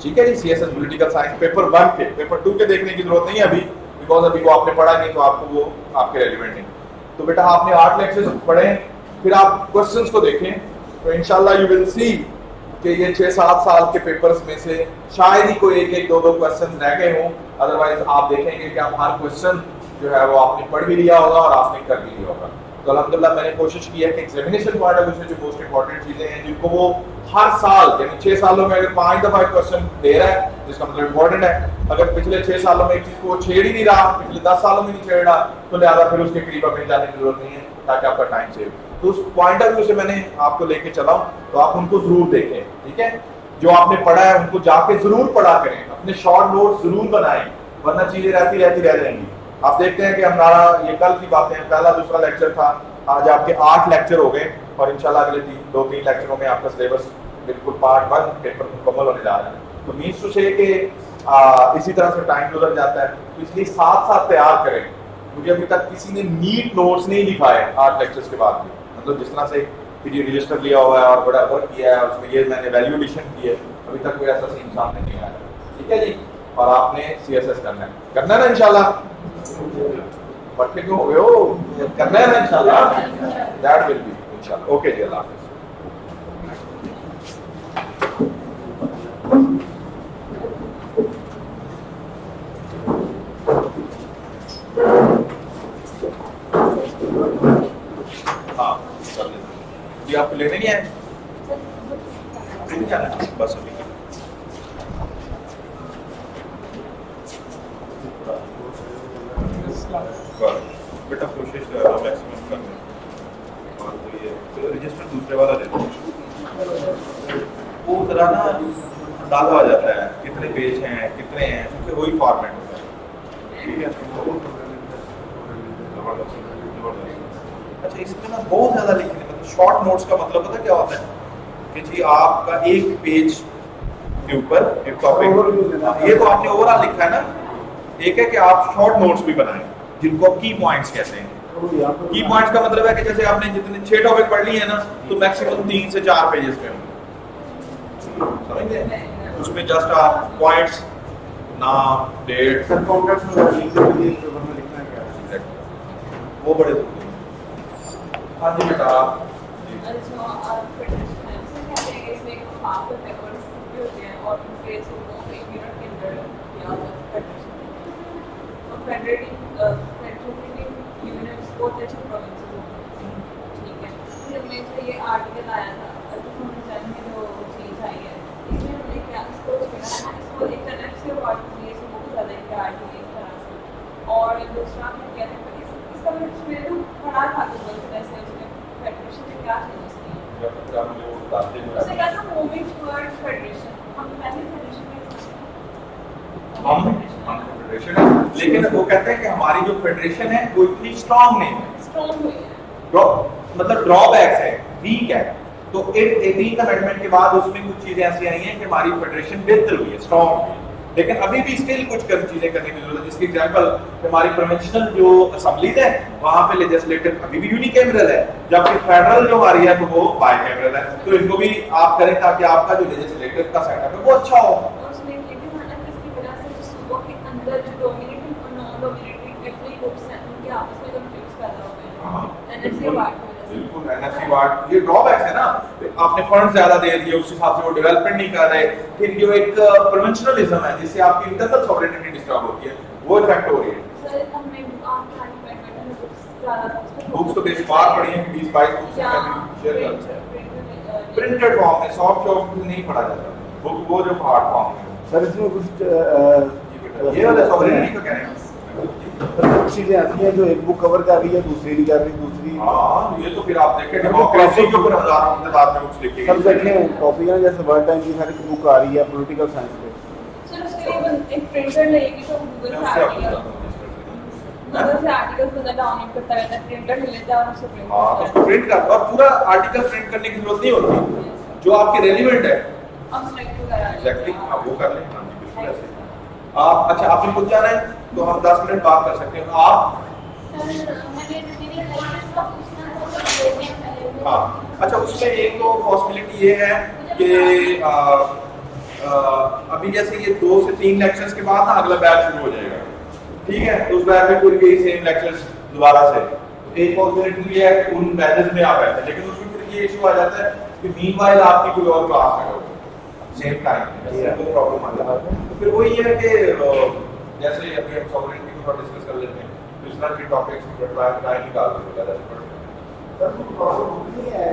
ठीक है जी। सीएसएस पॉलिटिकल साइंस पेपर 1 के, पेपर 2 के देखने की जरूरत नहीं है अभी, बिकॉज अभी वो आपने पढ़ा नहीं तो आपको वो आपके रेलिवेंट नहीं। तो बेटा आपने 8 लेक्चर्स पढ़े, फिर आप क्वेश्चंस को देखें, तो इंशाल्लाह यू विल सी कि ये 6-7 साल के पेपर्स में से शायद ही कोई 1-1, 2-2 क्वेश्चन रह गए हों, अदरवाइज आप देखेंगे कि आप हर क्वेश्चन जो है वो आपने पढ़ भी लिया होगा और आपने कर भी लिया होगा। तो अल्हम्दुलिल्लाह मैंने कोशिश की है कि एग्जामिनेशन पॉइंट ऑफ व्यू से जो मोस्ट इंपॉर्टेंट चीजें हैं जिनको वो हर साल यानी 6 सालों में अगर 5 दफा क्वेश्चन दे रहा है, जिसका मतलब इंपॉर्टेंट है, अगर पिछले 6 सालों में एक चीज को छेड़ ही नहीं रहा, पिछले 10 सालों में नहीं छेड़ रहा, तो लिहाजा फिर उसके करीब हमें जाने की जरूरत नहीं है, ताकि आपका टाइम सेव। तो उस पॉइंट ऑफ व्यू से मैंने आपको लेके चला हूं, तो आप उनको जरूर देखें, ठीक है। जो आपने पढ़ा है उनको जाके जरूर पढ़ा करें, अपने शॉर्ट नोट्स जरूर बनाएं, वरना चीजें रहती रह जाएंगी। आप देखते हैं कि हमारा ये कल की बातें हैं, पहला दूसरा लेक्चर था, आज आपके 8 लेक्चर हो गए और इंशाल्लाह अगले 2-3 लेक्चरों में आपका सिलेबस बिल्कुल पार्ट 1 पेपर मुकम्मल होने जा रहा है। तो मीन्स टू से कि इसी तरह से टाइम गुजर जाता है। तो इसलिए साथ साथ तैयार करें। मुझे अभी तक किसी ने नीट नोट्स नहीं लिखाए 8 लेक्चर्स के बाद भी, मतलब जिस तरह से पीडी रजिस्टर लिया हुआ है और बड़ा वर्क किया है, उसमें ये मैंने वैल्यू एडिशन की है, अभी तक कोई ऐसा सीन सामने नहीं आया। ठीक है जी, और आपने CSS करना है ना इंशाल्लाह। पट्टे क्यों हो गए हो, करना है ना इंशाल्लाह, दैट विल बी इंशाल्लाह। ओके जी, अल्लाह हाफिज़। हाँ जी, आपको लेने नहीं आए, नहीं जाना बस अभी। बेटा कोशिश मैक्सिमम करने, और तो ये रजिस्टर दूसरे वाला ले लो, वो जरा ना अंदाजा आ जाता है कितने पेज हैं कितने हैं, क्योंकि वही फॉर्मेट होता है। ठीक है, अच्छा इसमें ना बहुत ज्यादा लिखने, मतलब शॉर्ट नोट्स का मतलब पता क्या होता है कि जी आपका एक पेज के ऊपर एक टॉपिक, ये तो आपने ओवरऑल लिखा है ना, एक है कि आप शॉर्ट नोट्स भी बनाएं जिनको की पॉइंट्स कहते हैं। की पॉइंट्स का मतलब है कि जैसे आपने जितने 6 टॉपिक पढ़ लिए हैं ना, तो मैक्सिमम 3 से 4 पेजेस पे होंगे, समझ गए? उसमें जस्ट आप पॉइंट्स, नाम, डेट, सर कॉन्टेक्स्ट में लिखना क्या है, वो बड़े जरूरी हैं। हाँ जी बेटा, ये आर्टिकल आया था, जो चीज आई है इसमें हमने क्या इसको एक कनेक्ट से वर्ड किए इसको बहुत ज़्यादा एक आर्टिकल इस तरह से, और दूसरा हमने क्या था इसका मेरे को पढ़ा था गूगल से, वैसे उसमें फेडरेशन में क्या चीज़ थी, उसे क्या था मूविंग टुवर्ड्स फेडरेशन। हम पहले फेडरेशन में फेडरेशन है, लेकिन वो कहते हैं कि हमारी जो फेडरेशन है वो इतनी स्ट्रांग नहीं है, स्ट्रॉन्ग हुई है, मतलब ड्रॉबैक्स है, वीक है। तो 18th अमेंडमेंट के बाद उसमें कुछ चीजें ऐसी आई हैं कि हमारी फेडरेशन बेहतर हुई है, स्ट्रांग हुई है, लेकिन अभी भी स्टिल कुछ चीजें करने की जरूरत है। जिसकी एग्जांपल हमारी प्रोविंशियल जो असेंबलीज है वहां पे लेजिस्लेटिव अभी भी यूनिकैमरल है, जबकि फेडरल जो हमारी है तो वो बाइकैमरल है। तो इनको भी आप करें ताकि आपका जो लेजिस्लेटिव का सेटअप है वो अच्छा हो। उसमें ये भी माना कि इसकी वजह से जो सूबों के अंदर जो डोमिनेटिंग और नॉन डोमिनेटिंग एथनिक ग्रुप्स हैं उनके आपस में कंफ्यूज पैदा हो गए हैं एनएफसी वार्ड की वजह से। बिल्कुल, एनएफसी वार्ड ये ड्रॉबैक है ना, आपने फंड ज्यादा दे दिए, उस हिसाब से वो डेवलपमेंट नहीं कर रहे, फिर जो एक प्रोविंशियलिज्म है जिससे आपकी इंटरनल सॉवरेनिटी डिस्टर्ब होती है, वो इफेक्ट हो रही है। सर हमने आप बुक्स तो बेशुमार पढ़ी हैं, 20-22 बुक्स शेयर करते हैं प्रिंटेड फॉर्म में, सॉफ्ट कॉपी नहीं पढ़ा जाता बुक, वो जो हार्ड फॉर्म है। सर इसमें कुछ ये वाला सॉवरेनिटी का कहना है, चीजें आती हैं जो एक बुक कवर कर रही है दूसरी नहीं कर रही, दूसरी हाँ ये तो फिर आप देखें डेमोक्रेसी के ऊपर हजारों किताब में बुक्स लिखी सब देखें टॉपिक है, जैसे वर्ल्ड टाइम की हर बुक आ रही है पॉलिटिकल साइंस पे। सर उसके लिए एक प्रिंटर लगेगी तो गूगल से आर्टिकल खुद डाउनलोड करता रहता है, प्रिंटर मिल लेता है और उससे प्रिंट हाँ तो प्रिंट कर, और पूरा आर्टिकल प्रिंट करने की जरूरत नहीं होती, जो आपके रेलेवेंट है अब्स्ट्रैक्ट वगैरह एग्जैक्टली आप वो कर लें। हाँ जी बिल्कुल ऐसे आप, अच्छा आपने खुद जाना है तो हम 10 मिनट बात कर सकते हैं। आप हाँ अच्छा, उसमें एक तो पॉसिबिलिटी ये है कि अभी जैसे ये 2 से 3 लेक्चर्स के बाद ना अगला बैच शुरू हो जाएगा, ठीक है, तो उस बैच में पूरी सेम लेक्चर्स दोबारा से, एक पॉसिबिलिटी ये है कि उन बैचेस में आप बैठे, लेकिन उसमें फिर ये इशू आ जाता है कि मीनवाइल आपकी कोई और क्लास में हो सेम टाइम, वो प्रॉब्लम आ जाता है। तो फिर वही है कि जैसे अभी हम सॉवरेनिटी को थोड़ा डिस्कस कर लेते हैं, तो इस तरह के टॉपिक्स पर टाइम निकाल के सर प्रॉब्लम होती है